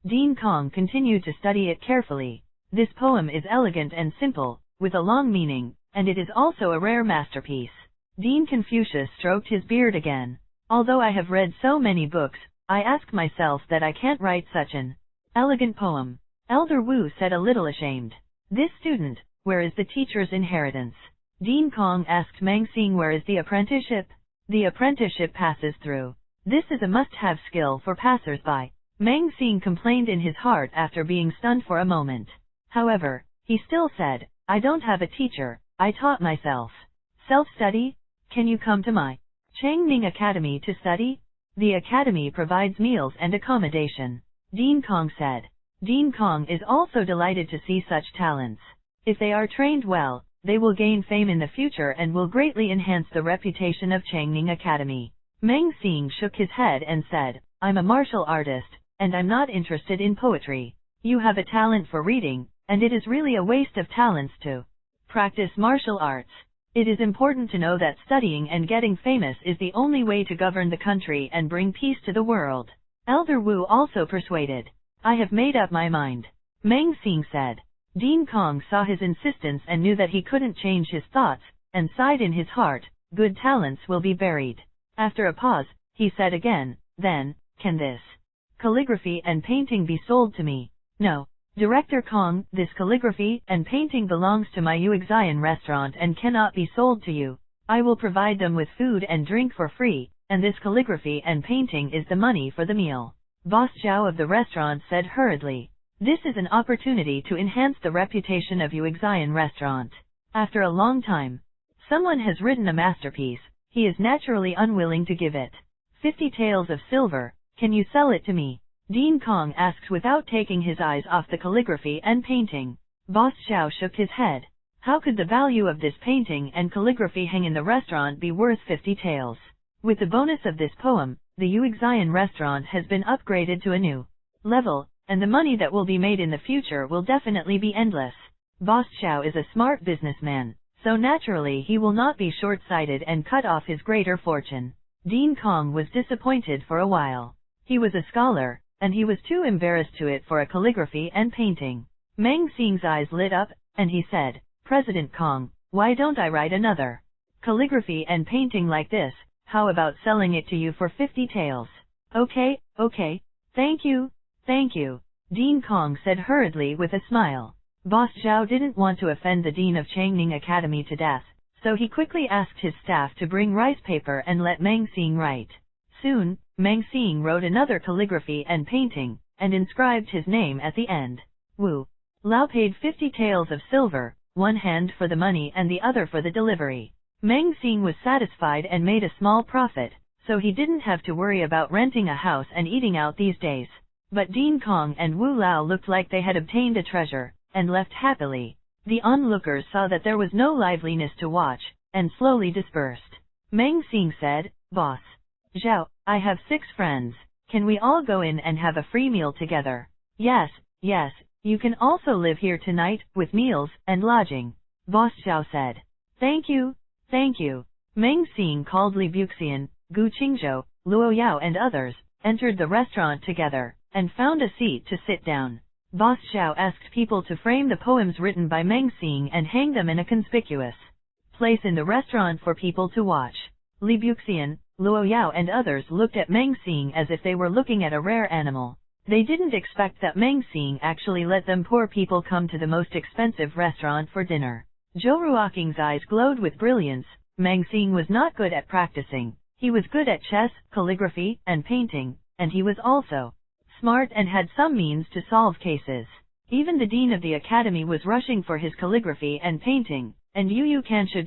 Dean Kong continued to study it carefully. This poem is elegant and simple, with a long meaning, and it is also a rare masterpiece. Dean Confucius stroked his beard again. Although I have read so many books, I ask myself that I can't write such an elegant poem. Elder Wu said a little ashamed. This student, where is the teacher's inheritance? Dean Kong asked Meng Xing. Where is the apprenticeship? The apprenticeship passes through. This is a must-have skill for passers-by. Meng Xing complained in his heart after being stunned for a moment. However, he still said, I don't have a teacher, I taught myself. Self-study? Can you come to my Changning Academy to study? The academy provides meals and accommodation, Dean Kong said. Dean Kong is also delighted to see such talents. If they are trained well, they will gain fame in the future and will greatly enhance the reputation of Changning Academy. Meng Xing shook his head and said, I'm a martial artist, and I'm not interested in poetry. You have a talent for reading, and it is really a waste of talents to practice martial arts. It is important to know that studying and getting famous is the only way to govern the country and bring peace to the world. Elder Wu also persuaded. I have made up my mind, Meng Xing said. Dean Kong saw his insistence and knew that he couldn't change his thoughts, and sighed in his heart, good talents will be buried. After a pause, he said again, then, can this calligraphy and painting be sold to me? No. Director Kong, this calligraphy and painting belongs to my Uxian restaurant and cannot be sold to you. I will provide them with food and drink for free, and this calligraphy and painting is the money for the meal. Boss Zhao of the restaurant said hurriedly. This is an opportunity to enhance the reputation of Uxian restaurant. After a long time, someone has written a masterpiece. He is naturally unwilling to give it 50 taels of silver. Can you sell it to me? Dean Kong asked without taking his eyes off the calligraphy and painting. Boss Zhao shook his head. How could the value of this painting and calligraphy hang in the restaurant be worth 50 taels? With the bonus of this poem, the Uxian restaurant has been upgraded to a new level, and the money that will be made in the future will definitely be endless. Boss Zhao is a smart businessman, so naturally he will not be short-sighted and cut off his greater fortune. Dean Kong was disappointed for a while. He was a scholar, and he was too embarrassed to it for a calligraphy and painting. Meng Xing's eyes lit up, and he said, President Kong, why don't I write another calligraphy and painting like this? How about selling it to you for 50 taels? Okay, thank you. Dean Kong said hurriedly with a smile. Boss Zhao didn't want to offend the dean of Changning Academy to death, so he quickly asked his staff to bring rice paper and let Meng Xing write. Soon, Meng Xing wrote another calligraphy and painting, and inscribed his name at the end. Wu Lao paid 50 taels of silver, one hand for the money and the other for the delivery. Meng Xing was satisfied and made a small profit, so he didn't have to worry about renting a house and eating out these days. But Dean Kong and Wu Lao looked like they had obtained a treasure, and left happily. The onlookers saw that there was no liveliness to watch, and slowly dispersed. Meng Xing said, Boss Zhao, I have 6 friends. Can we all go in and have a free meal together? Yes, you can also live here tonight, with meals and lodging. Boss Zhao said. Thank you. Meng Xing called Li Buxian, Gu Qingzhou, Luo Yao and others, entered the restaurant together, and found a seat to sit down. Boss Zhao asked people to frame the poems written by Meng Xing and hang them in a conspicuous place in the restaurant for people to watch. Li Buxian, Luo Yao and others looked at Meng Xing as if they were looking at a rare animal. They didn't expect that Meng Xing actually let them poor people come to the most expensive restaurant for dinner. Zhou Ruoqing's eyes glowed with brilliance. Meng Xing was not good at practicing. He was good at chess, calligraphy, and painting, and he was also smart and had some means to solve cases. Even the dean of the academy was rushing for his calligraphy and painting, and www.kansha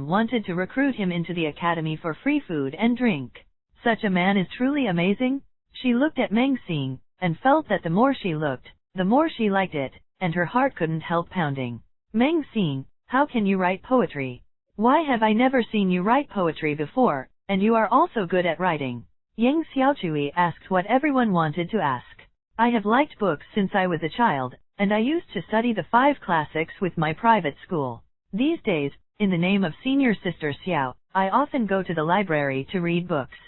wanted to recruit him into the academy for free food and drink. Such a man is truly amazing. She looked at Meng Xing, and felt that the more she looked, the more she liked it, and her heart couldn't help pounding. Meng Xing, how can you write poetry? Why have I never seen you write poetry before, and you are also good at writing? Yang Xiaochui asked what everyone wanted to ask. I have liked books since I was a child, and I used to study the 5 classics with my private school. These days, in the name of senior sister Xiao, I often go to the library to read books.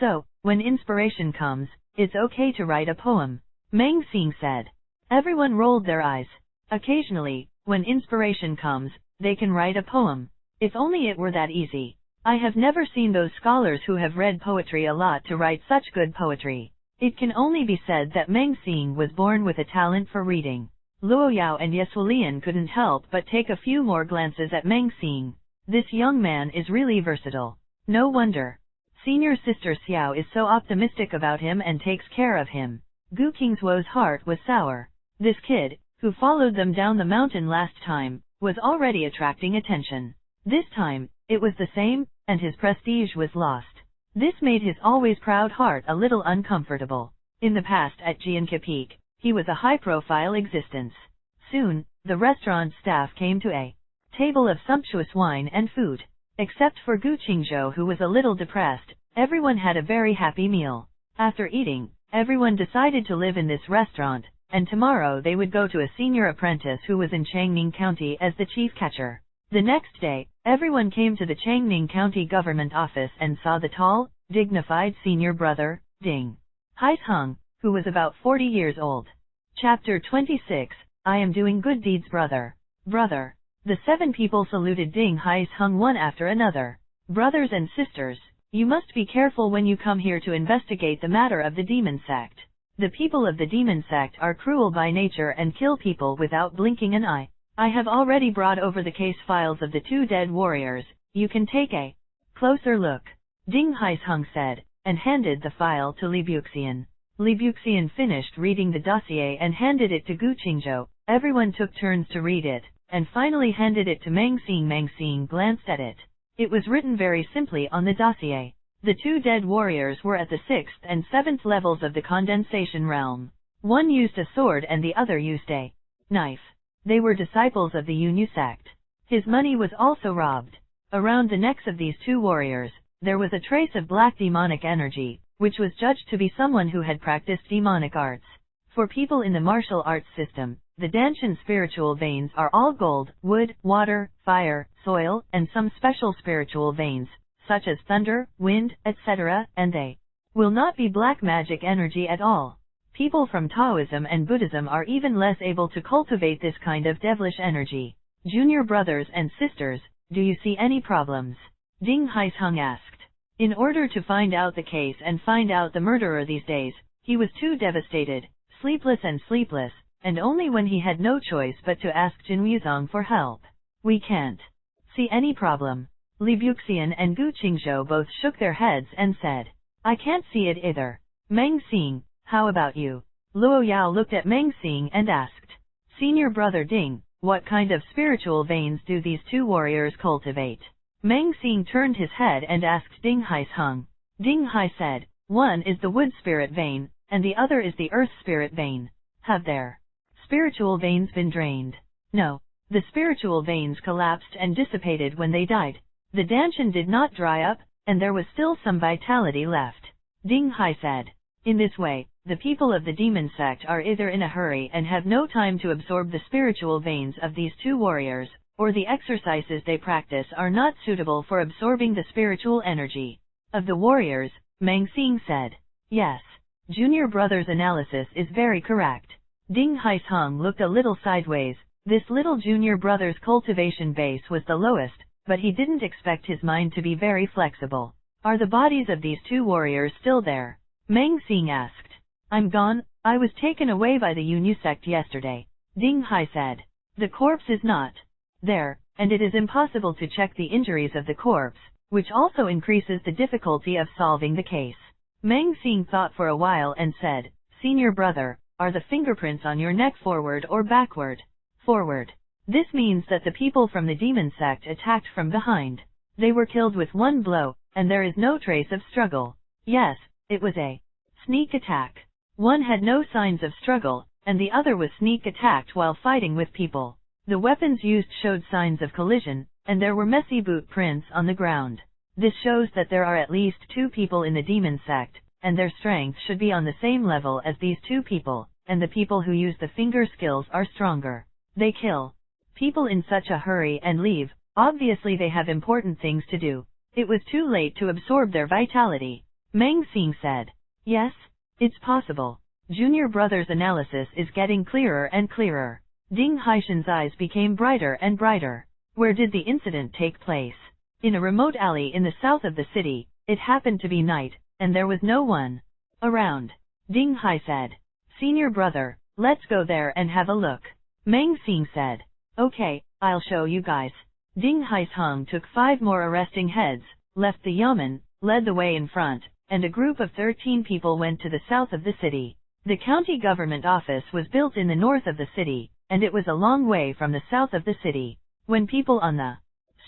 So, when inspiration comes, it's okay to write a poem. Meng Xing said. Everyone rolled their eyes. Occasionally, when inspiration comes, they can write a poem. If only it were that easy. I have never seen those scholars who have read poetry a lot to write such good poetry. It can only be said that Meng Xing was born with a talent for reading. Luo Yao and Yesulian couldn't help but take a few more glances at Meng Xing. This young man is really versatile. No wonder senior sister Xiao is so optimistic about him and takes care of him. Gu Qingzuo's heart was sour. This kid, who followed them down the mountain last time, was already attracting attention. This time, it was the same, and his prestige was lost. This made his always proud heart a little uncomfortable. In the past at Jianka Peak, he was a high-profile existence. Soon, the restaurant staff came to a table of sumptuous wine and food. Except for Gu Qingzhou, who was a little depressed, everyone had a very happy meal. After eating, everyone decided to live in this restaurant, and tomorrow they would go to a senior apprentice who was in Changning County as the chief catcher. The next day, everyone came to the Changning County government office and saw the tall, dignified senior brother, Ding Haisheng, who was about 40 years old. Chapter 26, I am doing good deeds, brother. Brother. The 7 people saluted Ding Haisheng one after another. Brothers and sisters, you must be careful when you come here to investigate the matter of the demon sect. The people of the demon sect are cruel by nature and kill people without blinking an eye. I have already brought over the case files of the 2 dead warriors. You can take a closer look. Ding Haisheng said, and handed the file to Li Buxian. Li Buxian finished reading the dossier and handed it to Gu Qingzhou. Everyone took turns to read it, and finally handed it to Meng Xing. Meng Xing glanced at it. It was written very simply on the dossier. The 2 dead warriors were at the 6th and 7th levels of the condensation realm. One used a sword and the other used a knife. They were disciples of the Yunyu sect. His money was also robbed. Around the necks of these 2 warriors, there was a trace of black demonic energy, which was judged to be someone who had practiced demonic arts. For people in the martial arts system, the Danshan spiritual veins are all gold, wood, water, fire, soil, and some special spiritual veins, such as thunder, wind, etc., and they will not be black magic energy at all. People from Taoism and Buddhism are even less able to cultivate this kind of devilish energy. Junior brothers and sisters, do you see any problems? Ding Haisheng asked. In order to find out the case and find out the murderer these days, he was too devastated, sleepless, and only when he had no choice but to ask Jin Wuzong for help. We can't see any problem. Li Buxian and Gu Qingzhou both shook their heads and said, I can't see it either. Meng Xing, how about you? Luo Yao looked at Meng Xing and asked, Senior brother Ding, what kind of spiritual veins do these 2 warriors cultivate? Meng Xing turned his head and asked Ding Haisheng. Ding Hai said, one is the wood spirit vein, and the other is the earth spirit vein. Have their spiritual veins been drained? No. The spiritual veins collapsed and dissipated when they died. The Danshan did not dry up, and there was still some vitality left. Ding Hai said. In this way, the people of the demon sect are either in a hurry and have no time to absorb the spiritual veins of these 2 warriors, or the exercises they practice are not suitable for absorbing the spiritual energy of the warriors, Meng Xing said. Yes. Junior brother's analysis is very correct. Ding Haisheng looked a little sideways. This little junior brother's cultivation base was the lowest, but he didn't expect his mind to be very flexible. Are the bodies of these 2 warriors still there? Meng Xing asked. I'm gone. I was taken away by the Yunyu sect yesterday. Ding Hai said. The corpse is not there, and it is impossible to check the injuries of the corpse, which also increases the difficulty of solving the case. Meng Xing thought for a while and said, Senior brother, are the fingerprints on your neck forward or backward? Forward. This means that the people from the demon sect attacked from behind. They were killed with one blow, and there is no trace of struggle. Yes, it was a sneak attack. One had no signs of struggle, and the other was sneak attacked while fighting with people. The weapons used showed signs of collision, and there were messy boot prints on the ground. This shows that there are at least 2 people in the demon sect, and their strength should be on the same level as these 2 people, and the people who use the finger skills are stronger. They kill people in such a hurry and leave. Obviously they have important things to do. It was too late to absorb their vitality. Meng Xing said. Yes, it's possible. Junior brother's analysis is getting clearer and clearer. Ding Haishen's eyes became brighter and brighter. Where did the incident take place? In a remote alley in the south of the city. It happened to be night, and there was no one around. Ding Hai said. Senior brother, let's go there and have a look. Meng Xing said. Okay, I'll show you guys. Ding Haisheng took 5 more arresting heads, left the yamen, led the way in front, and a group of 13 people went to the south of the city. The county government office was built in the north of the city, and it was a long way from the south of the city. When people on the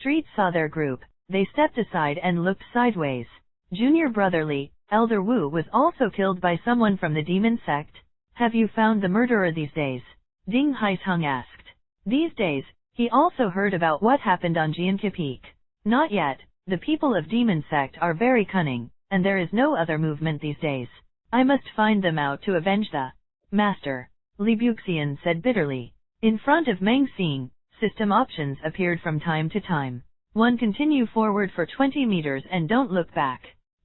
street saw their group, They stepped aside and looked sideways. Junior brother Li, Elder Wu, was also killed by someone from the demon sect. Have you found the murderer these days? Ding Haisheng asked. These days, he also heard about what happened on Jianke Peak. Not yet. The people of demon sect are very cunning, and there is no other movement these days. I must find them out to avenge the master. Li Buxian said bitterly. In front of Meng Xing, system options appeared from time to time. 1. Continue forward for 20 meters and don't look back.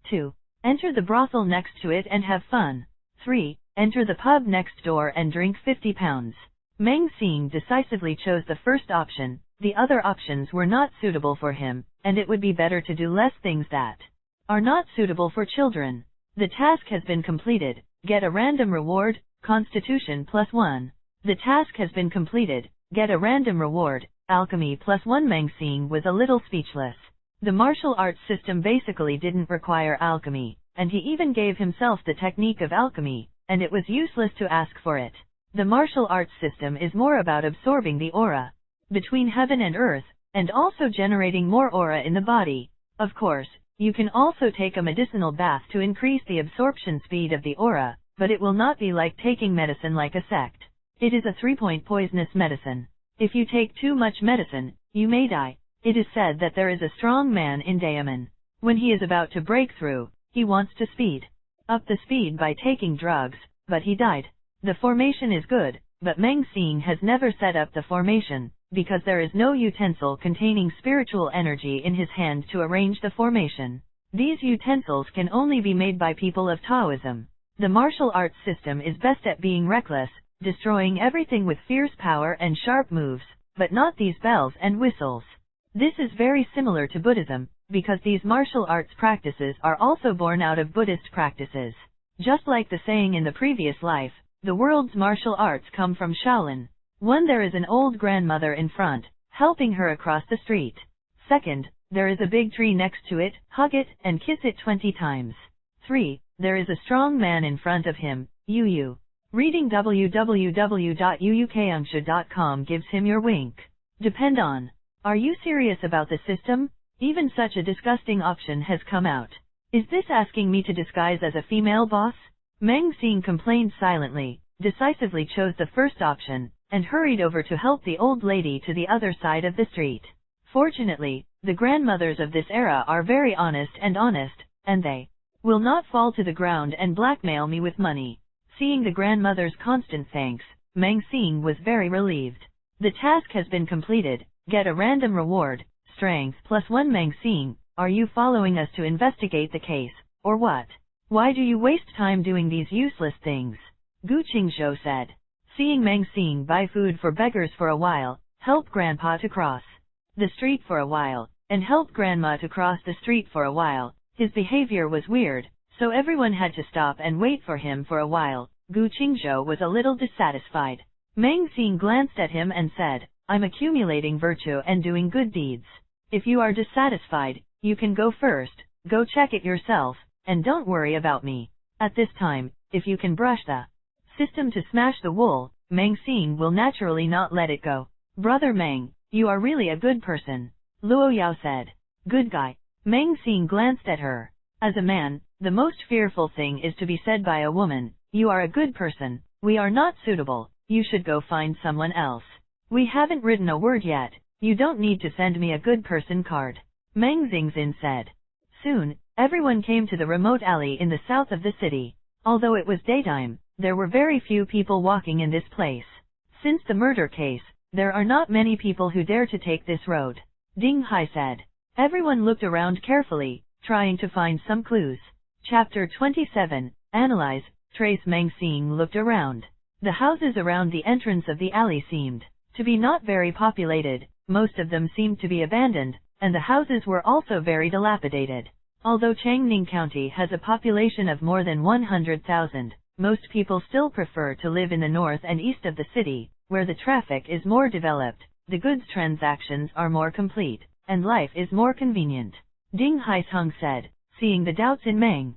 2. Enter the brothel next to it and have fun. 3. Enter the pub next door and drink 50 pounds. Meng Xing decisively chose the first option. The other options were not suitable for him, and it would be better to do less things that are not suitable for children. The task has been completed. Get a random reward, Constitution +1. The task has been completed. Get a random reward, Alchemy +1. Meng Xing was a little speechless. The martial arts system basically didn't require alchemy, and he even gave himself the technique of alchemy, and it was useless to ask for it. The martial arts system is more about absorbing the aura between heaven and earth, and also generating more aura in the body. Of course, you can also take a medicinal bath to increase the absorption speed of the aura, but it will not be like taking medicine like a sect. It is a 3-point poisonous medicine. If you take too much medicine, you may die. It is said that there is a strong man in Daemon. When he is about to break through, he wants to speed up the speed by taking drugs, but he died. The formation is good, but Meng Xing has never set up the formation, because there is no utensil containing spiritual energy in his hand to arrange the formation. These utensils can only be made by people of Taoism. The martial arts system is best at being reckless, destroying everything with fierce power and sharp moves, but not these bells and whistles. This is very similar to Buddhism, because these martial arts practices are also born out of Buddhist practices. Just like the saying in the previous life, the world's martial arts come from Shaolin. 1. There is an old grandmother in front, helping her across the street. 2. There is a big tree next to it, hug it and kiss it 20 times. 3. There is a strong man in front of him, Yu. Reading www.uukangsha.com gives him your wink. Depend on. Are you serious about the system? Even such a disgusting option has come out. Is this asking me to disguise as a female boss? Meng Xing complained silently, decisively chose the first option, and hurried over to help the old lady to the other side of the street. Fortunately, the grandmothers of this era are very honest, and they will not fall to the ground and blackmail me with money. Seeing the grandmother's constant thanks, Meng Xing was very relieved. The task has been completed. Get a random reward, Strength +1. Meng Xing, are you following us to investigate the case, or what? Why do you waste time doing these useless things? Gu Qingzhou said. Seeing Meng Xing buy food for beggars for a while, help grandpa to cross the street for a while, and help grandma to cross the street for a while, his behavior was weird, so everyone had to stop and wait for him for a while. Gu Qingzhou was a little dissatisfied. Meng Xing glanced at him and said, I'm accumulating virtue and doing good deeds. If you are dissatisfied, you can go first, go check it yourself, and don't worry about me. At this time, if you can brush the system to smash the wool, Meng Xing will naturally not let it go. Brother Meng, you are really a good person. Luo Yao said. Good guy. Meng Xing glanced at her. As a man, the most fearful thing is to be said by a woman, you are a good person, we are not suitable, you should go find someone else. We haven't written a word yet, you don't need to send me a good person card. Meng Xingzin said. Soon, everyone came to the remote alley in the south of the city. Although it was daytime, there were very few people walking in this place. Since the murder case, there are not many people who dare to take this road. Ding Hai said. Everyone looked around carefully, trying to find some clues. Chapter 27, Analyze, Trace. Meng Xing looked around. The houses around the entrance of the alley seemed to be not very populated, most of them seemed to be abandoned, and the houses were also very dilapidated. Although Changning County has a population of more than 100,000, most people still prefer to live in the north and east of the city, where the traffic is more developed, the goods transactions are more complete, and life is more convenient. Ding Haisheng said, seeing the doubts in Meng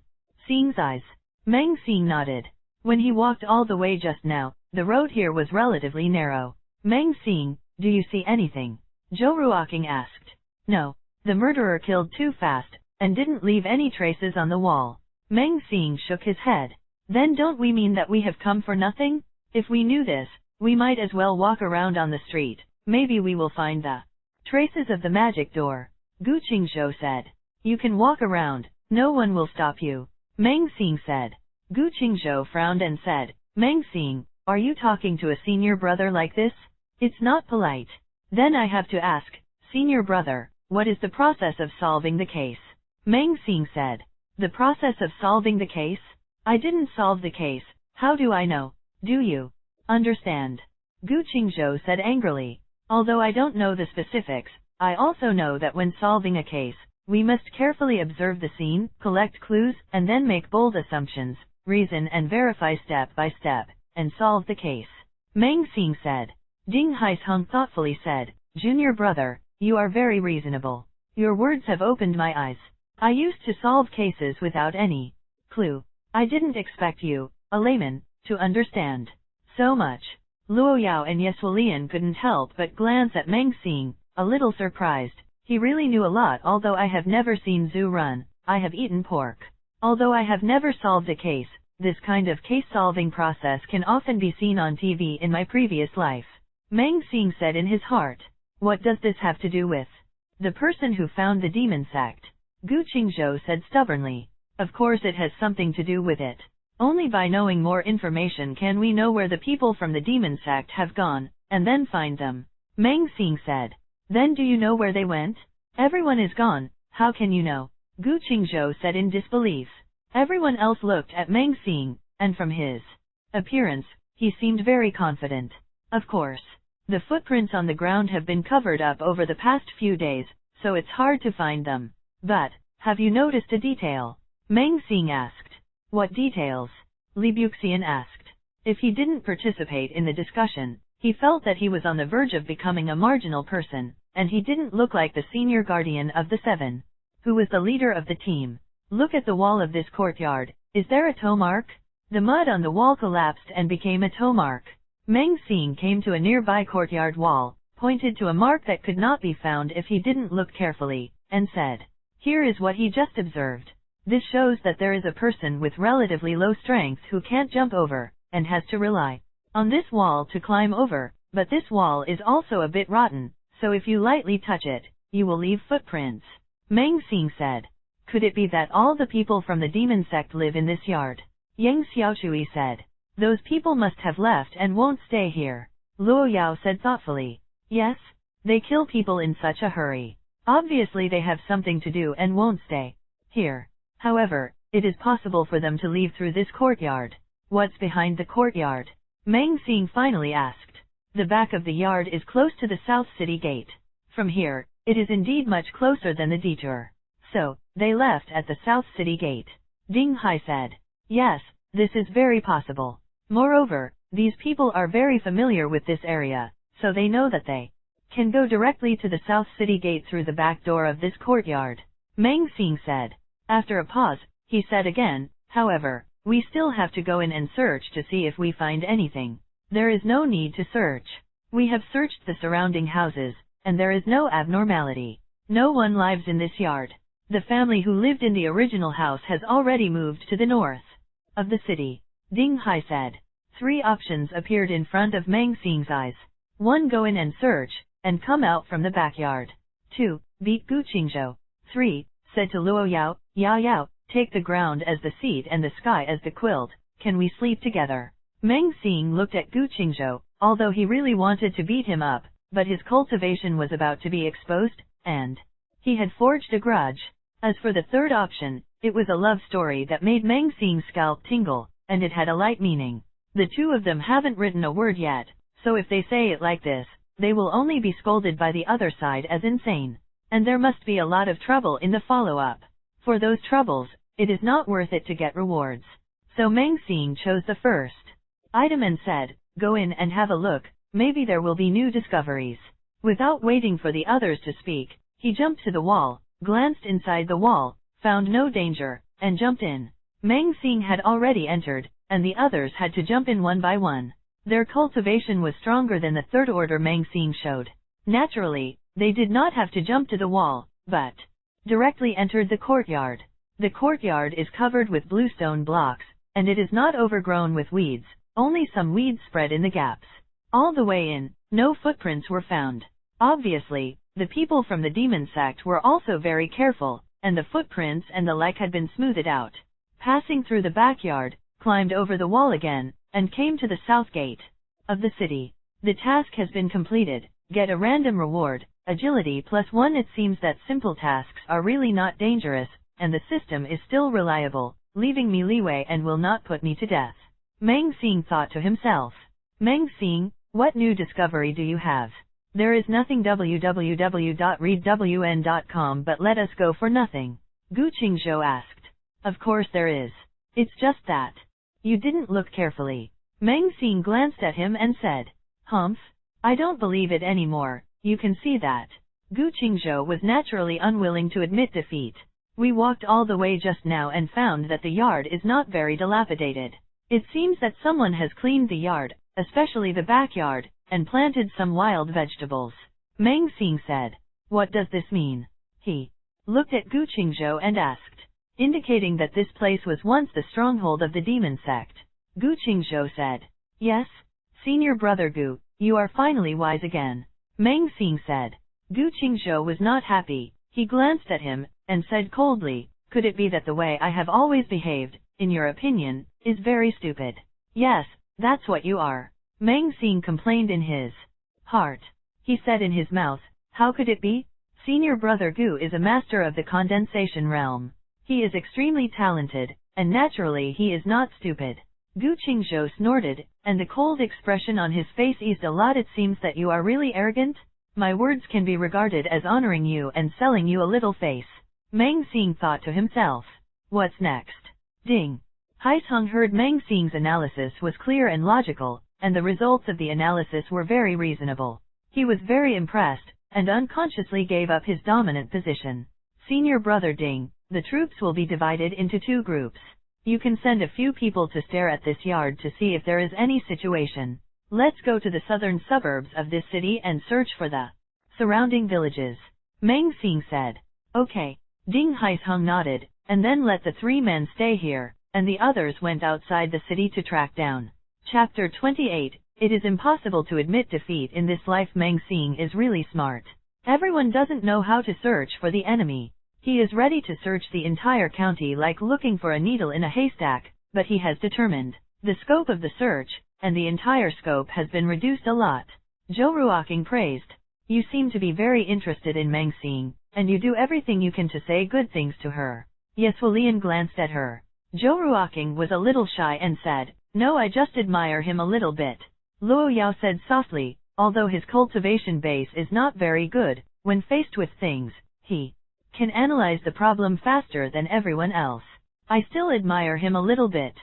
Xing's eyes. Meng Xing nodded. When he walked all the way just now, the road here was relatively narrow. Meng Xing, do you see anything? Zhou Ruoqing asked. No. The murderer killed too fast, and didn't leave any traces on the wall. Meng Xing shook his head. Then don't we mean that we have come for nothing? If we knew this, we might as well walk around on the street. Maybe we will find the traces of the magic door. Gu Qingzhou said. You can walk around, no one will stop you. Meng Xing said. Gu Qingzhou frowned and said, Meng Xing, are you talking to a senior brother like this? It's not polite. Then I have to ask, senior brother, what is the process of solving the case? Meng Xing said. The process of solving the case? I didn't solve the case, how do I know? Do you understand? Gu Qingzhou said angrily. Although I don't know the specifics, I also know that when solving a case, we must carefully observe the scene, collect clues, and then make bold assumptions, reason and verify step by step, and solve the case. Meng Xing said. Ding Haisheng thoughtfully said, Junior brother, you are very reasonable. Your words have opened my eyes. I used to solve cases without any clue. I didn't expect you, a layman, to understand so much. Luo Yao and Yesuolian couldn't help but glance at Meng Xing, a little surprised. He really knew a lot. Although I have never seen Zhu run, I have eaten pork. Although I have never solved a case, this kind of case-solving process can often be seen on TV in my previous life. Meng Xing said in his heart. What does this have to do with the person who found the demon sect? Gu Qingzhou said stubbornly. Of course it has something to do with it. Only by knowing more information can we know where the people from the demon sect have gone, and then find them. Meng Xing said. Then do you know where they went? Everyone is gone, how can you know? Gu Qingzhou said in disbelief. Everyone else looked at Meng Xing, and from his appearance, he seemed very confident. Of course. The footprints on the ground have been covered up over the past few days, so it's hard to find them. But, have you noticed a detail? Meng Xing asked. What details? Li Buxian asked. If he didn't participate in the discussion, he felt that he was on the verge of becoming a marginal person, and he didn't look like the senior guardian of the seven, who was the leader of the team. Look at the wall of this courtyard, is there a toe mark? The mud on the wall collapsed and became a toe mark. Meng Xing came to a nearby courtyard wall, pointed to a mark that could not be found if he didn't look carefully, and said, Here is what he just observed. This shows that there is a person with relatively low strength who can't jump over, and has to rely on this wall to climb over, but this wall is also a bit rotten, so if you lightly touch it, you will leave footprints. Meng Xing said. Could it be that all the people from the demon sect live in this yard? Yang Xiaochui said. Those people must have left and won't stay here. Luo Yao said thoughtfully. Yes, they kill people in such a hurry. Obviously they have something to do and won't stay here. However, it is possible for them to leave through this courtyard. What's behind the courtyard? Meng Xing finally asked. The back of the yard is close to the South City Gate. From here, it is indeed much closer than the detour. So, they left at the South City Gate. Ding Hai said. Yes, this is very possible. Moreover, these people are very familiar with this area, so they know that they can go directly to the South City Gate through the back door of this courtyard. Meng Xing said. After a pause, he said again, however, we still have to go in and search to see if we find anything. There is no need to search. We have searched the surrounding houses, and there is no abnormality. No one lives in this yard. The family who lived in the original house has already moved to the north of the city. Ding Hai said. 3 options appeared in front of Meng Xing's eyes. 1. Go in and search, and come out from the backyard. 2. Beat Gu Qingzhou. 3. Said to Luo Yao, Yao Yao, take the ground as the seat and the sky as the quilt, can we sleep together? Meng Xing looked at Gu Qingzhou, although he really wanted to beat him up, but his cultivation was about to be exposed, and he had forged a grudge. As for the 3rd option, it was a love story that made Meng Xing's scalp tingle, and it had a light meaning. The 2 of them haven't written a word yet, so if they say it like this, they will only be scolded by the other side as insane. And there must be a lot of trouble in the follow-up. For those troubles, it is not worth it to get rewards. So Meng Xing chose the first item and said, go in and have a look, maybe there will be new discoveries. Without waiting for the others to speak, he jumped to the wall, glanced inside the wall, found no danger, and jumped in. Meng Xing had already entered, and the others had to jump in one by one. Their cultivation was stronger than the 3rd order Meng Xing showed. Naturally, they did not have to jump to the wall, but directly entered the courtyard. The courtyard is covered with bluestone blocks, and it is not overgrown with weeds, only some weeds spread in the gaps. All the way in, no footprints were found. Obviously, the people from the demon sect were also very careful, and the footprints and the like had been smoothed out. Passing through the backyard, climbed over the wall again, and came to the south gate of the city. The task has been completed. Get a random reward, agility +1. It seems that simple tasks are really not dangerous, and the system is still reliable, leaving me leeway and will not put me to death. Meng Xing thought to himself. Meng Xing, what new discovery do you have? There is nothing. www.readwn.com, but let us go for nothing. Gu Qingzhou asked. Of course there is. It's just that you didn't look carefully. Meng Xing glanced at him and said, Humph, I don't believe it anymore, you can see that. Gu Qingzhou was naturally unwilling to admit defeat. We walked all the way just now and found that the yard is not very dilapidated. It seems that someone has cleaned the yard, especially the backyard, and planted some wild vegetables. Meng Xing said. What does this mean? He looked at Gu Qingzhou and asked, indicating that this place was once the stronghold of the demon sect. Gu Qingzhou said, Yes, senior brother Gu, you are finally wise again. Meng Xing said. Gu Qingzhou was not happy. He glanced at him, and said coldly, Could it be that the way I have always behaved, in your opinion, is very stupid? Yes, that's what you are. Meng Xing complained in his heart. He said in his mouth, How could it be? Senior brother Gu is a master of the condensation realm. He is extremely talented, and naturally he is not stupid. Gu Qingzhou snorted, and the cold expression on his face eased a lot. It seems that you are really arrogant? My words can be regarded as honoring you and selling you a little face. Meng Xing thought to himself. What's next? Ding. Haisheng heard Meng Xing's analysis was clear and logical, and the results of the analysis were very reasonable. He was very impressed, and unconsciously gave up his dominant position. Senior brother Ding, the troops will be divided into 2 groups. You can send a few people to stare at this yard to see if there is any situation. Let's go to the southern suburbs of this city and search for the surrounding villages. Meng Xing said. Okay. Ding Haisheng nodded, and then let the 3 men stay here, and the others went outside the city to track down. Chapter 28. It is impossible to admit defeat in this life. Meng Xing is really smart. Everyone doesn't know how to search for the enemy. He is ready to search the entire county like looking for a needle in a haystack, but he has determined the scope of the search, and the entire scope has been reduced a lot. Zhou Ruoqing praised. You seem to be very interested in Meng Xing, and you do everything you can to say good things to her. Yeswalian glanced at her. Zhou Ruoqing was a little shy and said, No, I just admire him a little bit. Luo Yao said softly, although his cultivation base is not very good, when faced with things, he can analyze the problem faster than everyone else. I still admire him a little bit.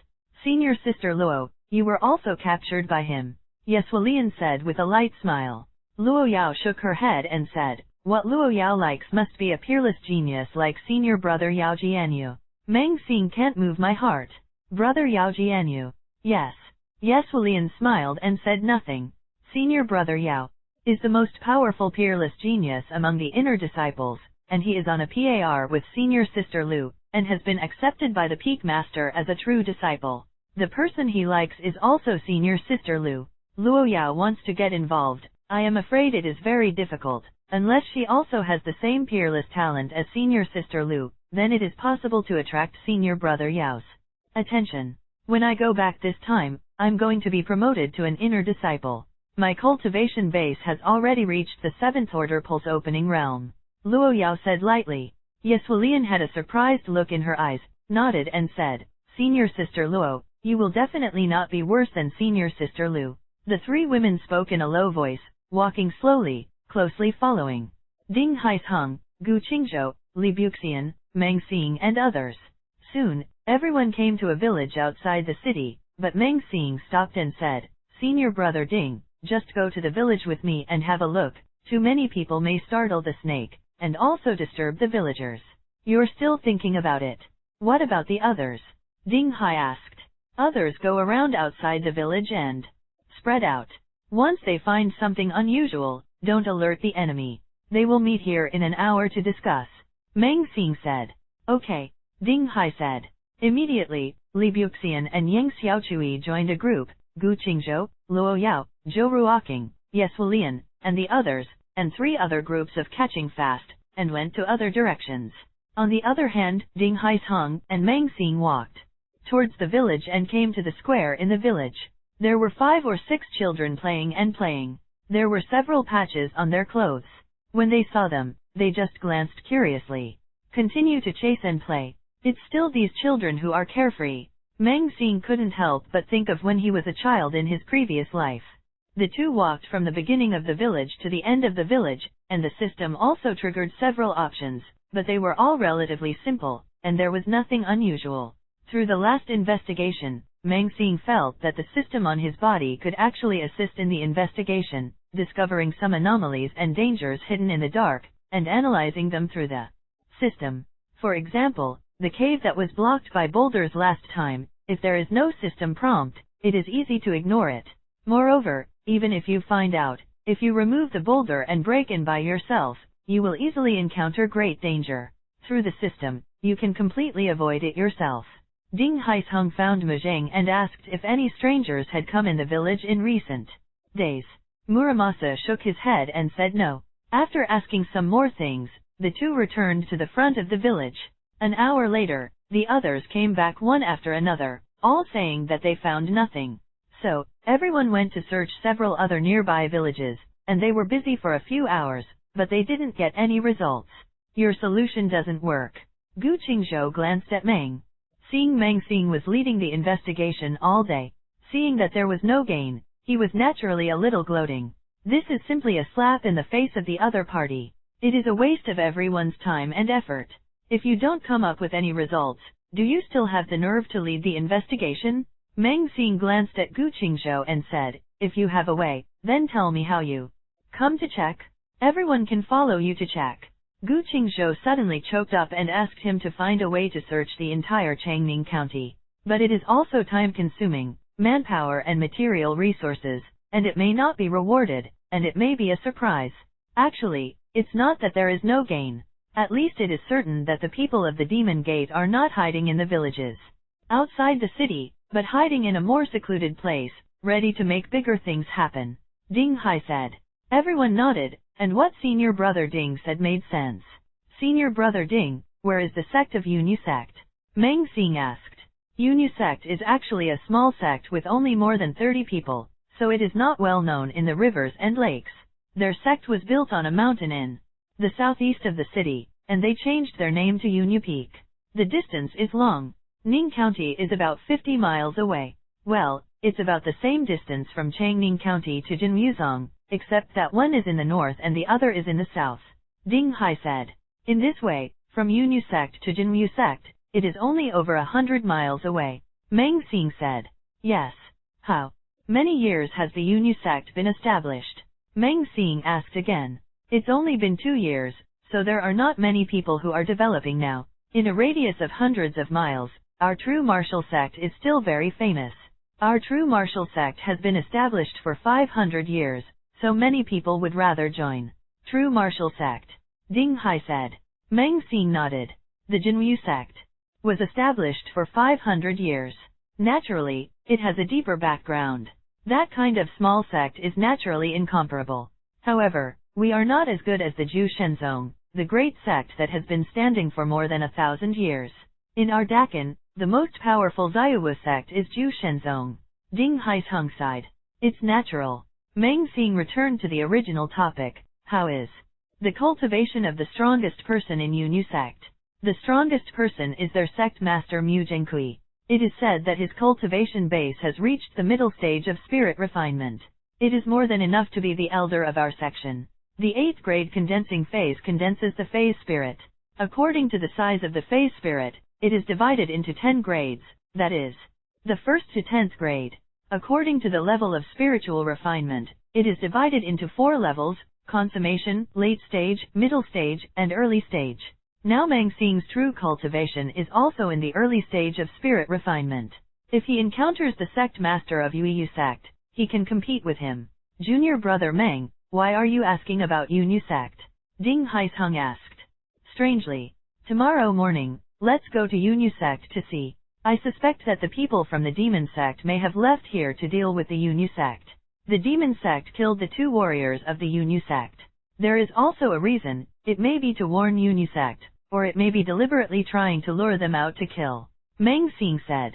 Senior sister Luo, you were also captured by him. Yeswalian said with a light smile. Luo Yao shook her head and said, What Luo Yao likes must be a peerless genius like senior brother Yao Jianyu. Meng Xing can't move my heart. Brother Yao Jianyu. Yes. Yeswalian smiled and said nothing. Senior brother Yao is the most powerful peerless genius among the inner disciples, and he is on a par with senior sister Lu, and has been accepted by the Peak Master as a true disciple. The person he likes is also senior sister Lu. Luo Yao wants to get involved. I am afraid it is very difficult. Unless she also has the same peerless talent as senior sister Lu, then it is possible to attract senior brother Yao's attention. When I go back this time, I'm going to be promoted to an inner disciple. My cultivation base has already reached the 7th order pulse opening realm. Luo Yao said lightly. Yeswalian had a surprised look in her eyes, nodded and said, Senior sister Luo, you will definitely not be worse than senior sister Lu. The 3 women spoke in a low voice, walking slowly, closely following Ding Haisheng, Gu Qingzhou, Li Buxian, Meng Xing and others. Soon, everyone came to a village outside the city, but Meng Xing stopped and said, Senior brother Ding, just go to the village with me and have a look. Too many people may startle the snake, and also disturb the villagers. You're still thinking about it. What about the others? Ding Hai asked. Others go around outside the village and spread out. Once they find something unusual, don't alert the enemy. They will meet here in an hour to discuss. Meng Xing said. Okay, Ding Hai said. Immediately, Li Buxian and Yang Xiaochui joined a group, Gu Qingzhou, Luo Yao, Zhou Ruoqing, Yes Wulian, and the others, and 3 other groups of catching fast, and went to other directions. On the other hand, Ding Hai's Hung and Meng Xing walked towards the village and came to the square in the village. There were 5 or 6 children playing and playing. There were several patches on their clothes. When they saw them, they just glanced curiously. Continue to chase and play. It's still these children who are carefree. Meng Xing couldn't help but think of when he was a child in his previous life. The two walked from the beginning of the village to the end of the village, and the system also triggered several options, but they were all relatively simple, and there was nothing unusual. Through the last investigation, Meng Xing felt that the system on his body could actually assist in the investigation, discovering some anomalies and dangers hidden in the dark, and analyzing them through the system. For example, the cave that was blocked by boulders last time, if there is no system prompt, it is easy to ignore it. Moreover, even if you find out, if you remove the boulder and break in by yourself, you will easily encounter great danger. Through the system, you can completely avoid it yourself. Ding Haisheng found Muzhang and asked if any strangers had come in the village in recent days. Muramasa shook his head and said no. After asking some more things, the two returned to the front of the village. An hour later, the others came back one after another, all saying that they found nothing. So, everyone went to search several other nearby villages, and they were busy for a few hours, but they didn't get any results. Your solution doesn't work. Gu Qingzhou glanced at Meng. Seeing Meng Xing was leading the investigation all day, seeing that there was no gain, he was naturally a little gloating. This is simply a slap in the face of the other party. It is a waste of everyone's time and effort. If you don't come up with any results, do you still have the nerve to lead the investigation? Meng Xing glanced at Gu Qingzhou and said, if you have a way, then tell me how you come to check. Everyone can follow you to check. Gu Qingzhou suddenly choked up and asked him to find a way to search the entire Changning County. But it is also time-consuming, manpower and material resources, and it may not be rewarded, and it may be a surprise. Actually, it's not that there is no gain. At least it is certain that the people of the Demon Gate are not hiding in the villages outside the city, but hiding in a more secluded place, ready to make bigger things happen. Ding Hai said. Everyone nodded, and what Senior Brother Ding said made sense. Senior Brother Ding, where is the sect of Yunyu sect? Meng Xing asked. Yunyu sect is actually a small sect with only more than 30 people, so it is not well known in the rivers and lakes. Their sect was built on a mountain in the southeast of the city, and they changed their name to Yunyu Peak. The distance is long. Ning County is about 50 miles away. Well, it's about the same distance from Changning County to Jinmuzong, except that one is in the north and the other is in the south. Ding Hai said. In this way, from Yunyu sect to Jinmu sect, it is only over 100 miles away. Meng Xing said. Yes. How many years has the Yunyu sect been established? Meng Xing asked again. It's only been 2 years, so there are not many people who are developing now. In a radius of hundreds of miles, our true martial sect is still very famous. Our true martial sect has been established for 500 years, so many people would rather join. True martial sect. Ding Hai said. Meng Xing nodded. The Jinyu sect was established for 500 years. Naturally, it has a deeper background. That kind of small sect is naturally incomparable. However, we are not as good as the Zhu Shenzong, the great sect that has been standing for more than 1,000 years. In our Dakan, the most powerful Zaiwu sect is Zhu Shenzong. Ding Hai's Hung sighed. It's natural. Meng Xing returned to the original topic. How is the cultivation of the strongest person in Yunyu sect? The strongest person is their sect master Mu Zhengkui. It is said that his cultivation base has reached the middle stage of spirit refinement. It is more than enough to be the elder of our section. The 8th grade condensing phase condenses the phase spirit. According to the size of the phase spirit, it is divided into 10 grades, that is, the 1st to 10th grade. According to the level of spiritual refinement, it is divided into 4 levels: consummation, late stage, middle stage, and early stage. Now Meng Xing's true cultivation is also in the early stage of spirit refinement. If he encounters the sect master of Yunyu sect, he can compete with him. Junior brother Meng, why are you asking about Yunyu sect? Ding Haisheng asked. Strangely. Tomorrow morning, let's go to Yunyu sect to see. I suspect that the people from the demon sect may have left here to deal with the Yunyu sect. The demon sect killed the 2 warriors of the Yunyu sect. There is also a reason. It may be to warn Yunyu sect, or it may be deliberately trying to lure them out to kill. Meng Xing said.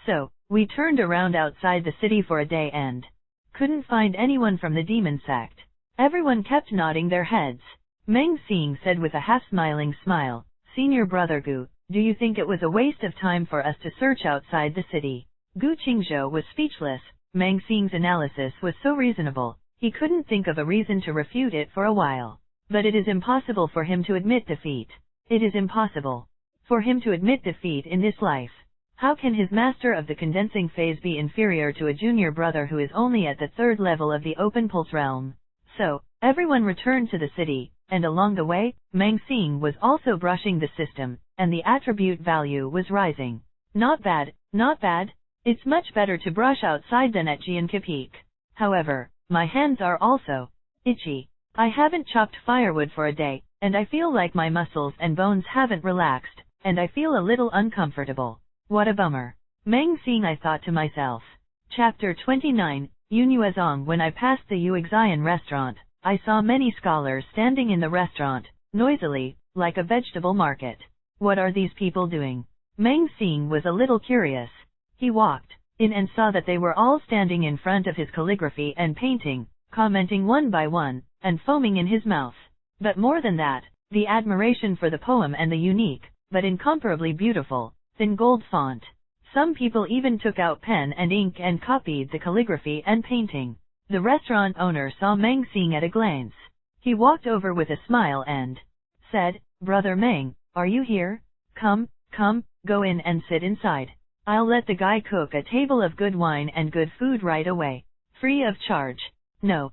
So, we turned around outside the city for a day and couldn't find anyone from the demon sect. Everyone kept nodding their heads. Meng Xing said with a half-smiling smile, Senior Brother Gu, do you think it was a waste of time for us to search outside the city? Gu Qingzhou was speechless. Meng Xing's analysis was so reasonable, he couldn't think of a reason to refute it for a while. But it is impossible for him to admit defeat. It is impossible for him to admit defeat in this life. How can his master of the condensing phase be inferior to a junior brother who is only at the 3rd level of the open pulse realm? So, everyone returned to the city, and along the way, Meng Xing was also brushing the system, and the attribute value was rising. Not bad, not bad. It's much better to brush outside than at Jianke Peak. However, my hands are also itchy. I haven't chopped firewood for a day, and I feel like my muscles and bones haven't relaxed, and I feel a little uncomfortable. What a bummer. Meng Xing, I thought to myself. Chapter 29, Yunyuezong. When I passed the Yuexian restaurant, I saw many scholars standing in the restaurant, noisily, like a vegetable market. What are these people doing? Meng Xing was a little curious. He walked in and saw that they were all standing in front of his calligraphy and painting, commenting one by one, and foaming in his mouth. But more than that, the admiration for the poem and the unique, but incomparably beautiful, thin gold font. Some people even took out pen and ink and copied the calligraphy and painting. The restaurant owner saw Meng Xing at a glance. He walked over with a smile and said, Brother Meng, are you here? Come, go in and sit inside. I'll let the guy cook a table of good wine and good food right away. Free of charge. No,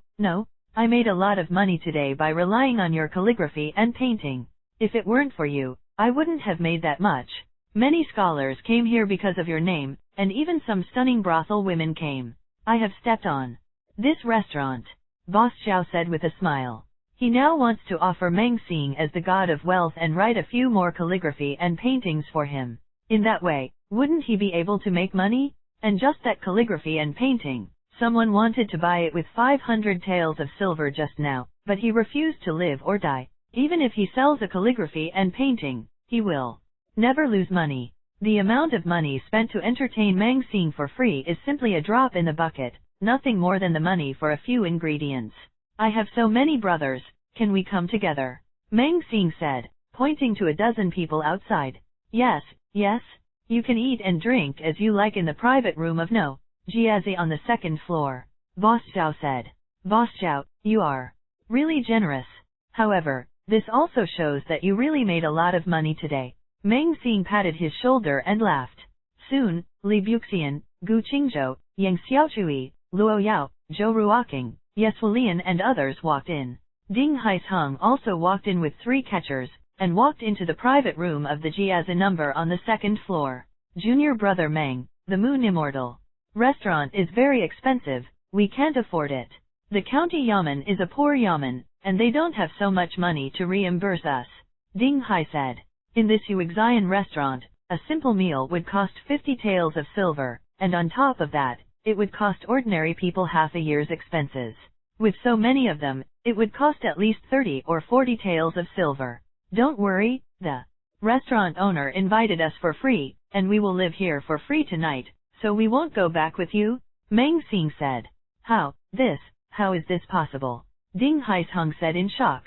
I made a lot of money today by relying on your calligraphy and painting. If it weren't for you, I wouldn't have made that much. Many scholars came here because of your name, and even some stunning brothel women came. I have stepped on this restaurant, Boss Zhao said with a smile. He now wants to offer Meng Xing as the god of wealth and write a few more calligraphy and paintings for him. In that way, wouldn't he be able to make money? And just that calligraphy and painting. Someone wanted to buy it with 500 taels of silver just now, but he refused to live or die. Even if he sells a calligraphy and painting, he will never lose money. The amount of money spent to entertain Meng Xing for free is simply a drop in the bucket, nothing more than the money for a few ingredients. I have so many brothers, can we come together? Meng Xing said, pointing to a dozen people outside. Yes, you can eat and drink as you like in the private room of No. Jiazi on the 2nd floor. Boss Zhao said. Boss Zhao, you are really generous. However, this also shows that you really made a lot of money today. Meng Xing patted his shoulder and laughed. Soon, Li Buxian, Gu Qingzhou, Yang Xiaochui, Luo Yao, Zhou Ruoqing, Yeswalian and others walked in. Ding Haisheng also walked in with 3 catchers, and walked into the private room of the Jiazi number on the 2nd floor. Junior brother Meng, the Moon Immortal. Restaurant is very expensive, we can't afford it. The county yamen is a poor yamen, and they don't have so much money to reimburse us. Ding Hai said. In this Yuexian restaurant, a simple meal would cost 50 taels of silver, and on top of that, it would cost ordinary people half a year's expenses. With so many of them, it would cost at least 30 or 40 taels of silver. Don't worry, the restaurant owner invited us for free, and we will live here for free tonight, so we won't go back with you, Meng Xing said. How is this possible? Ding Haisheng said in shock.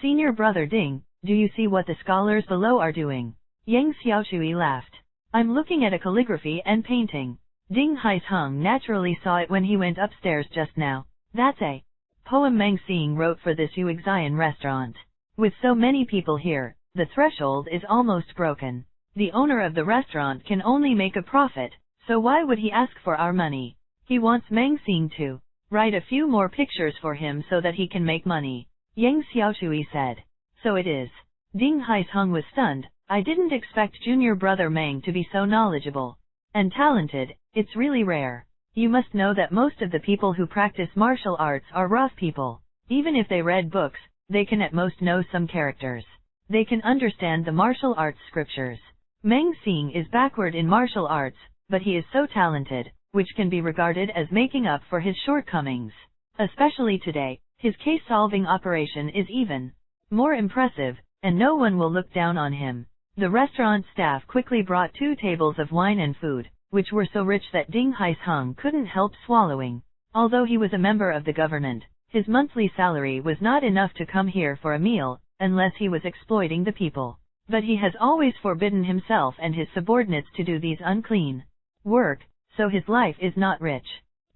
Senior brother Ding, do you see what the scholars below are doing? Yang Xiaochui laughed. I'm looking at a calligraphy and painting. Ding Haisheng naturally saw it when he went upstairs just now. That's a poem Meng Xing wrote for this Yuexian restaurant. With so many people here, the threshold is almost broken. The owner of the restaurant can only make a profit, so why would he ask for our money? He wants Meng Xing to write a few more pictures for him so that he can make money. Yang Xiaochui said. So it is. Ding Haisheng was stunned. I didn't expect junior brother Meng to be so knowledgeable and talented. It's really rare. You must know that most of the people who practice martial arts are rough people. Even if they read books, they can at most know some characters. They can understand the martial arts scriptures. Meng Xing is backward in martial arts, but he is so talented, which can be regarded as making up for his shortcomings. Especially today, his case-solving operation is even more impressive, and no one will look down on him. The restaurant staff quickly brought 2 tables of wine and food, which were so rich that Ding Haisheng couldn't help swallowing. Although he was a member of the government, his monthly salary was not enough to come here for a meal, unless he was exploiting the people. But he has always forbidden himself and his subordinates to do these unclean work, so his life is not rich.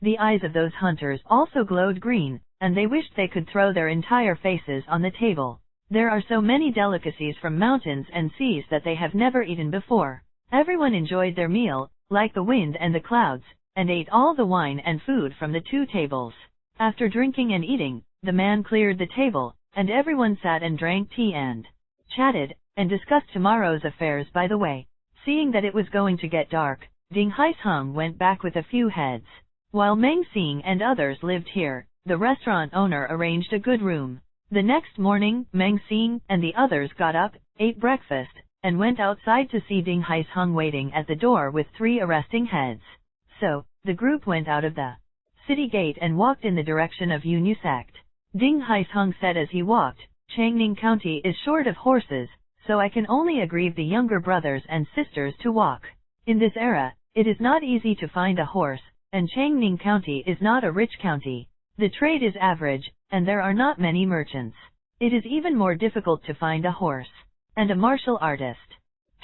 The eyes of those hunters also glowed green, and they wished they could throw their entire faces on the table. There are so many delicacies from mountains and seas that they have never eaten before. Everyone enjoyed their meal, like the wind and the clouds, and ate all the wine and food from the 2 tables. After drinking and eating, the man cleared the table, and everyone sat and drank tea and chatted, and discussed tomorrow's affairs by the way. Seeing that it was going to get dark, Ding Haisheng went back with a few heads. While Meng Xing and others lived here, the restaurant owner arranged a good room. The next morning, Meng Xing and the others got up, ate breakfast, and went outside to see Ding Haisheng waiting at the door with 3 arresting heads. So, the group went out of the city gate and walked in the direction of Yunyu sect. Ding Haisheng said as he walked, Changning County is short of horses, so I can only aggrieve the younger brothers and sisters to walk. In this era, it is not easy to find a horse, and Changning County is not a rich county. The trade is average, and there are not many merchants. It is even more difficult to find a horse. And a martial artist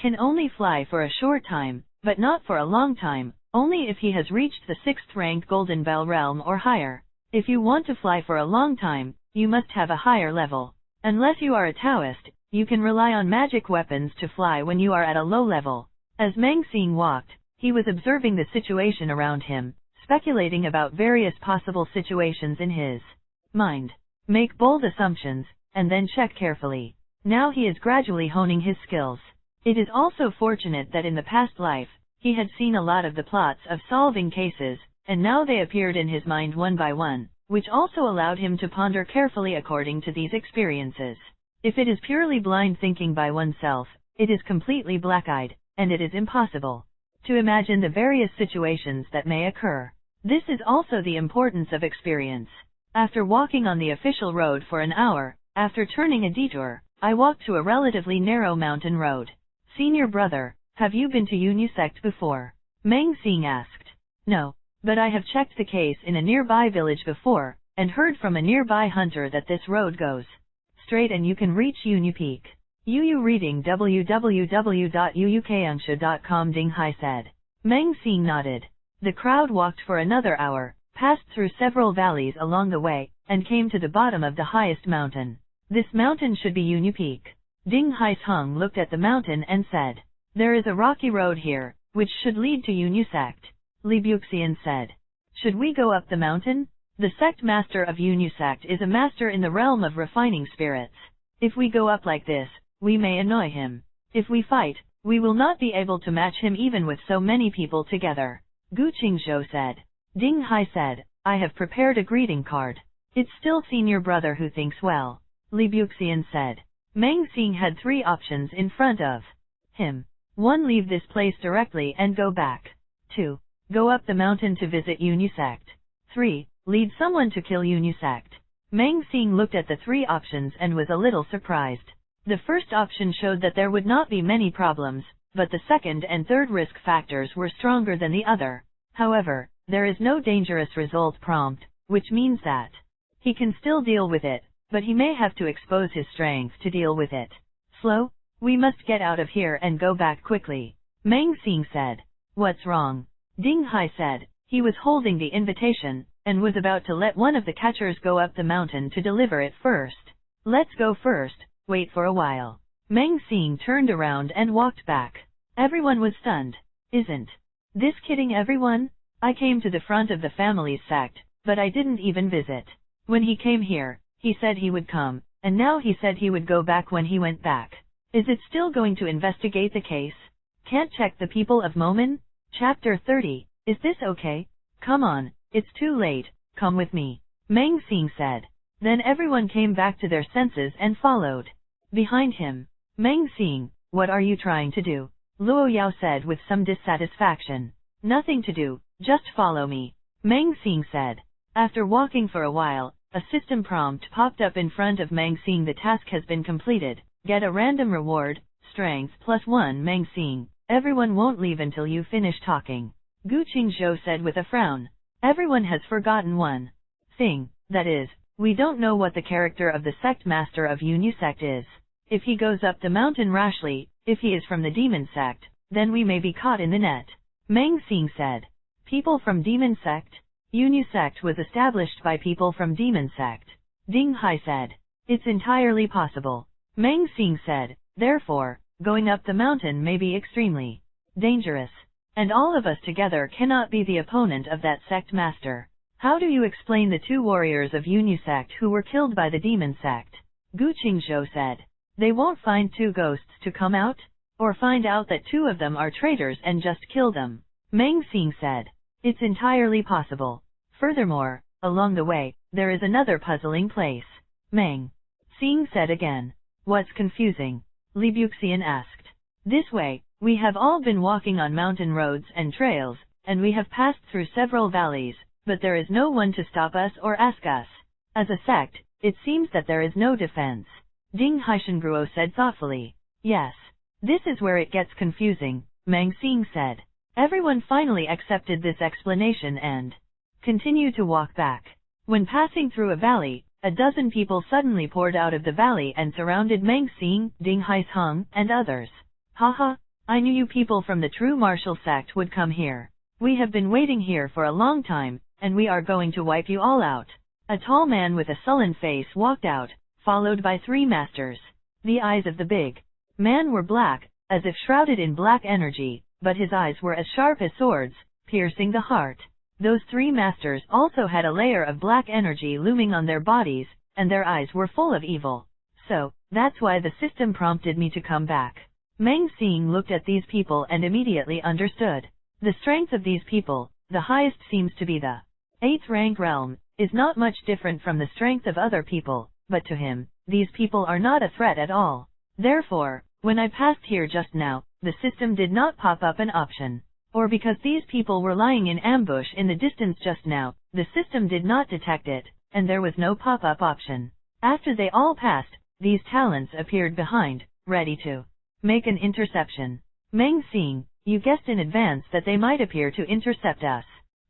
can only fly for a short time, but not for a long time, only if he has reached the 6th rank Golden Bell realm or higher. If you want to fly for a long time, you must have a higher level. Unless you are a Taoist, you can rely on magic weapons to fly when you are at a low level. As Meng Xing walked, he was observing the situation around him, speculating about various possible situations in his mind. Make bold assumptions, and then check carefully. Now he is gradually honing his skills. It is also fortunate that in the past life, he had seen a lot of the plots of solving cases, and now they appeared in his mind one by one, which also allowed him to ponder carefully according to these experiences. If it is purely blind thinking by oneself, it is completely black-eyed, and it is impossible to imagine the various situations that may occur. This is also the importance of experience. After walking on the official road for an hour, after turning a detour, I walked to a relatively narrow mountain road. Senior brother, have you been to Yunyu sect before? Meng Xing asked. No, but I have checked the case in a nearby village before, and heard from a nearby hunter that this road goes straight and you can reach Yunyu Peak. Yuyu reading www.yuyukangsha.com Ding Hai said. Meng Xing nodded. The crowd walked for another hour, passed through several valleys along the way, and came to the bottom of the highest mountain. This mountain should be Yunyu Peak. Ding Haisheng looked at the mountain and said, there is a rocky road here, which should lead to Yunyu sect. Li Buxian said. Should we go up the mountain? The sect master of Yunyu sect is a master in the realm of refining spirits. If we go up like this, we may annoy him. If we fight, we will not be able to match him even with so many people together. Gu Qingzhou said. Ding Hai said, I have prepared a greeting card. It's still senior brother who thinks well. Li Buxian said. Meng Xing had 3 options in front of him. 1. Leave this place directly and go back. 2. Go up the mountain to visit Yunyu sect. 3. Lead someone to kill Yunyu sect. Meng Xing looked at the 3 options and was a little surprised. The first option showed that there would not be many problems, but the second and third risk factors were stronger than the other. However, there is no dangerous result prompt, which means that he can still deal with it, but he may have to expose his strength to deal with it. Slow? We must get out of here and go back quickly. Meng Xing said. What's wrong? Ding Hai said. He was holding the invitation, and was about to let one of the catchers go up the mountain to deliver it first. Let's go first, wait for a while. Meng Xing turned around and walked back. Everyone was stunned. Isn't this kidding everyone? I came to the front of the family's sect, but I didn't even visit. When he came here, he said he would come, and now he said he would go back when he went back. Is it still going to investigate the case? Can't check the people of Momin? Chapter 30. Is this okay? Come on, it's too late, come with me. Meng Xing said. Then everyone came back to their senses and followed. Behind him, Meng Xing, what are you trying to do? Luo Yao said with some dissatisfaction. Nothing to do, just follow me, Meng Xing said. After walking for a while, a system prompt popped up in front of Meng Xing. The task has been completed. Get a random reward, strength +1 Meng Xing. Everyone won't leave until you finish talking, Gu Qingzhou said with a frown. Everyone has forgotten one thing, that is, we don't know what the character of the sect master of Yunyu sect is. If he goes up the mountain rashly, if he is from the demon sect, then we may be caught in the net, Meng Xing said. People from demon sect? Yunyu sect was established by people from demon sect, Ding Hai said. It's entirely possible, Meng Xing said. Therefore, going up the mountain may be extremely dangerous. And all of us together cannot be the opponent of that sect master. How do you explain the 2 warriors of Yunyu sect who were killed by the demon sect? Gu Qingzhou said. They won't find 2 ghosts to come out? Or find out that 2 of them are traitors and just kill them? Meng Xing said. It's entirely possible. Furthermore, along the way, there is another puzzling place. Meng Xing said again. What's confusing? Li Buxian asked. This way, we have all been walking on mountain roads and trails, and we have passed through several valleys, but there is no one to stop us or ask us. As a sect, it seems that there is no defense, Ding Haishengruo said thoughtfully. Yes. This is where it gets confusing, Meng Xing said. Everyone finally accepted this explanation and continued to walk back. When passing through a valley, a dozen people suddenly poured out of the valley and surrounded Meng Xing, Ding Haisheng, and others. Haha, I knew you people from the true martial sect would come here. We have been waiting here for a long time, and we are going to wipe you all out. A tall man with a sullen face walked out, followed by 3 masters. The eyes of the big man were black, as if shrouded in black energy, but his eyes were as sharp as swords, piercing the heart. Those 3 masters also had a layer of black energy looming on their bodies, and their eyes were full of evil. So, that's why the system prompted me to come back. Meng Xing looked at these people and immediately understood. The strength of these people, the highest seems to be the 8th rank realm, is not much different from the strength of other people, but to him, these people are not a threat at all. Therefore, when I passed here just now, the system did not pop up an option. Or because these people were lying in ambush in the distance just now, the system did not detect it, and there was no pop-up option. After they all passed, these talents appeared behind, ready to make an interception. Meng Xing, you guessed in advance that they might appear to intercept us.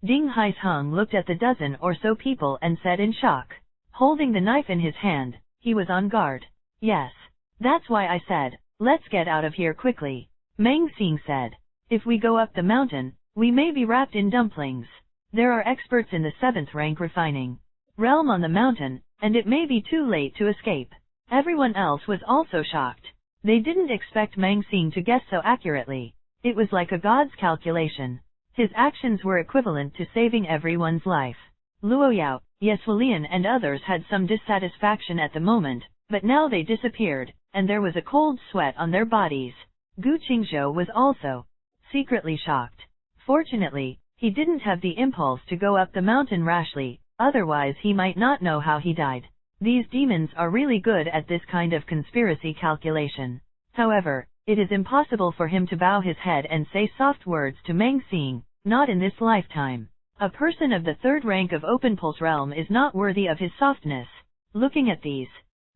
Ding Haisheng looked at the dozen or so people and said in shock. Holding the knife in his hand, he was on guard. Yes. That's why I said, let's get out of here quickly, Meng Xing said. If we go up the mountain, we may be wrapped in dumplings. There are experts in the 7th rank refining realm on the mountain, and it may be too late to escape. Everyone else was also shocked. They didn't expect Meng Xing to guess so accurately. It was like a god's calculation. His actions were equivalent to saving everyone's life. Luo Yao, Yeswalian and others had some dissatisfaction at the moment, but now they disappeared, and there was a cold sweat on their bodies. Gu Qingzhou was also secretly shocked. Fortunately, he didn't have the impulse to go up the mountain rashly, otherwise he might not know how he died. These demons are really good at this kind of conspiracy calculation. However, it is impossible for him to bow his head and say soft words to Meng Xing, not in this lifetime. A person of the 3rd rank of Open Pulse realm is not worthy of his softness. Looking at these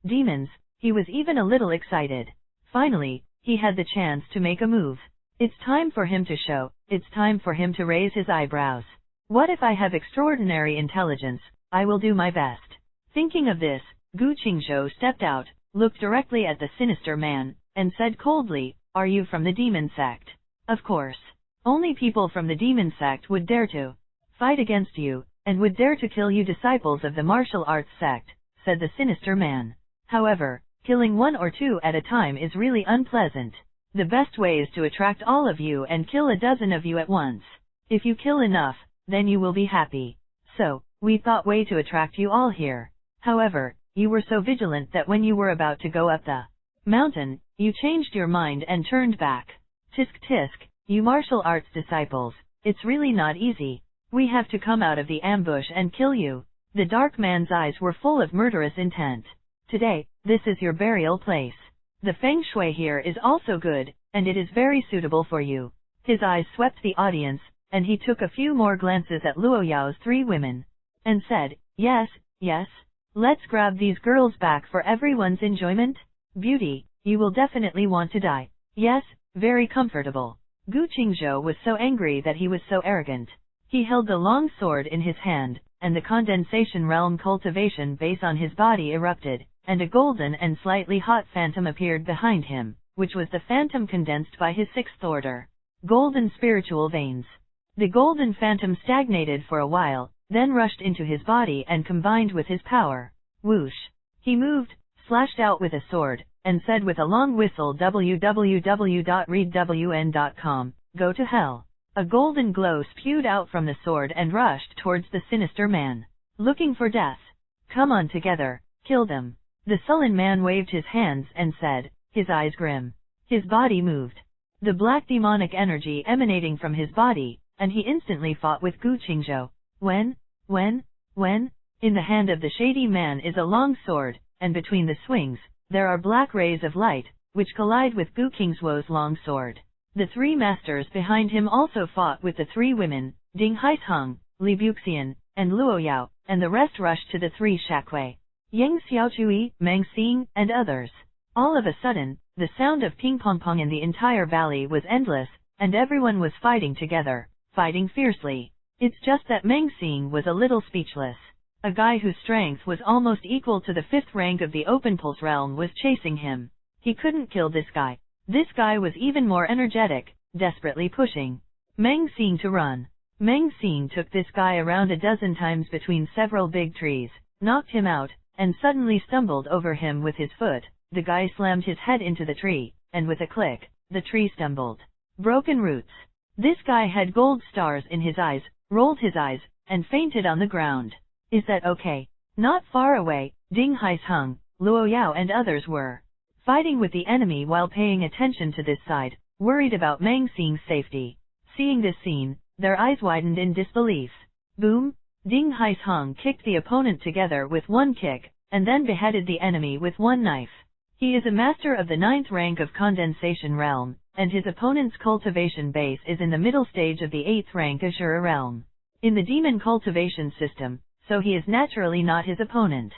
demons, he was even a little excited. Finally, he had the chance to make a move. It's time for him to show, it's time for him to raise his eyebrows. What if I have extraordinary intelligence? I will do my best. Thinking of this, Gu Qingzhou stepped out, looked directly at the sinister man, and said coldly, are you from the demon sect? Of course. Only people from the demon sect would dare to fight against you, and would dare to kill you disciples of the martial arts sect, said the sinister man. However, killing 1 or 2 at a time is really unpleasant. The best way is to attract all of you and kill a dozen of you at once. If you kill enough, then you will be happy. So, we thought way to attract you all here. However, you were so vigilant that when you were about to go up the mountain, you changed your mind and turned back. Tisk tisk, you martial arts disciples, it's really not easy. We have to come out of the ambush and kill you. The dark man's eyes were full of murderous intent. Today, this is your burial place. The feng shui here is also good, and it is very suitable for you. His eyes swept the audience, and he took a few more glances at Luo Yao's 3 women, and said, yes, yes, let's grab these girls back for everyone's enjoyment. Beauty, you will definitely want to die. Yes, very comfortable. Gu Qingzhou was so angry that he was so arrogant. He held the long sword in his hand, and the condensation realm cultivation base on his body erupted, and a golden and slightly hot phantom appeared behind him, which was the phantom condensed by his 6th order. Golden spiritual veins. The golden phantom stagnated for a while, then rushed into his body and combined with his power. Whoosh! He moved, slashed out with a sword, and said with a long whistle www.readwn.com, go to hell. A golden glow spewed out from the sword and rushed towards the sinister man. Looking for death. Come on together, kill them. The sullen man waved his hands and said, his eyes grim. His body moved. The black demonic energy emanating from his body, and he instantly fought with Gu Qingzhou. When? In the hand of the shady man is a long sword, and between the swings, there are black rays of light, which collide with Gu Qingzhou's long sword. The 3 masters behind him also fought with the 3 women, Ding Haisheng, Li Buxian, and Luo Yao, and the rest rushed to the 3 Shakui, Yang Xiaochui, Meng Xing, and others. All of a sudden, the sound of ping-pong-pong in the entire valley was endless, and everyone was fighting together, fighting fiercely. It's just that Meng Xing was a little speechless. A guy whose strength was almost equal to the 5th rank of the Open Pulse realm was chasing him. He couldn't kill this guy. This guy was even more energetic, desperately pushing Meng Xing to run. Meng Xing took this guy around a dozen times between several big trees, knocked him out, and suddenly stumbled over him with his foot. The guy slammed his head into the tree, and with a click, the tree stumbled. Broken roots. This guy had gold stars in his eyes, rolled his eyes, and fainted on the ground. Is that okay? Not far away, Ding Haisheng, Luo Yao and others were fighting with the enemy while paying attention to this side, worried about Meng Xing's safety. Seeing this scene, their eyes widened in disbelief. Boom! Ding Haisheng kicked the opponent together with one kick, and then beheaded the enemy with one knife. He is a master of the 9th rank of Condensation Realm, and his opponent's cultivation base is in the middle stage of the 8th rank Ashura Realm. In the Demon Cultivation System, so he is naturally not his opponent.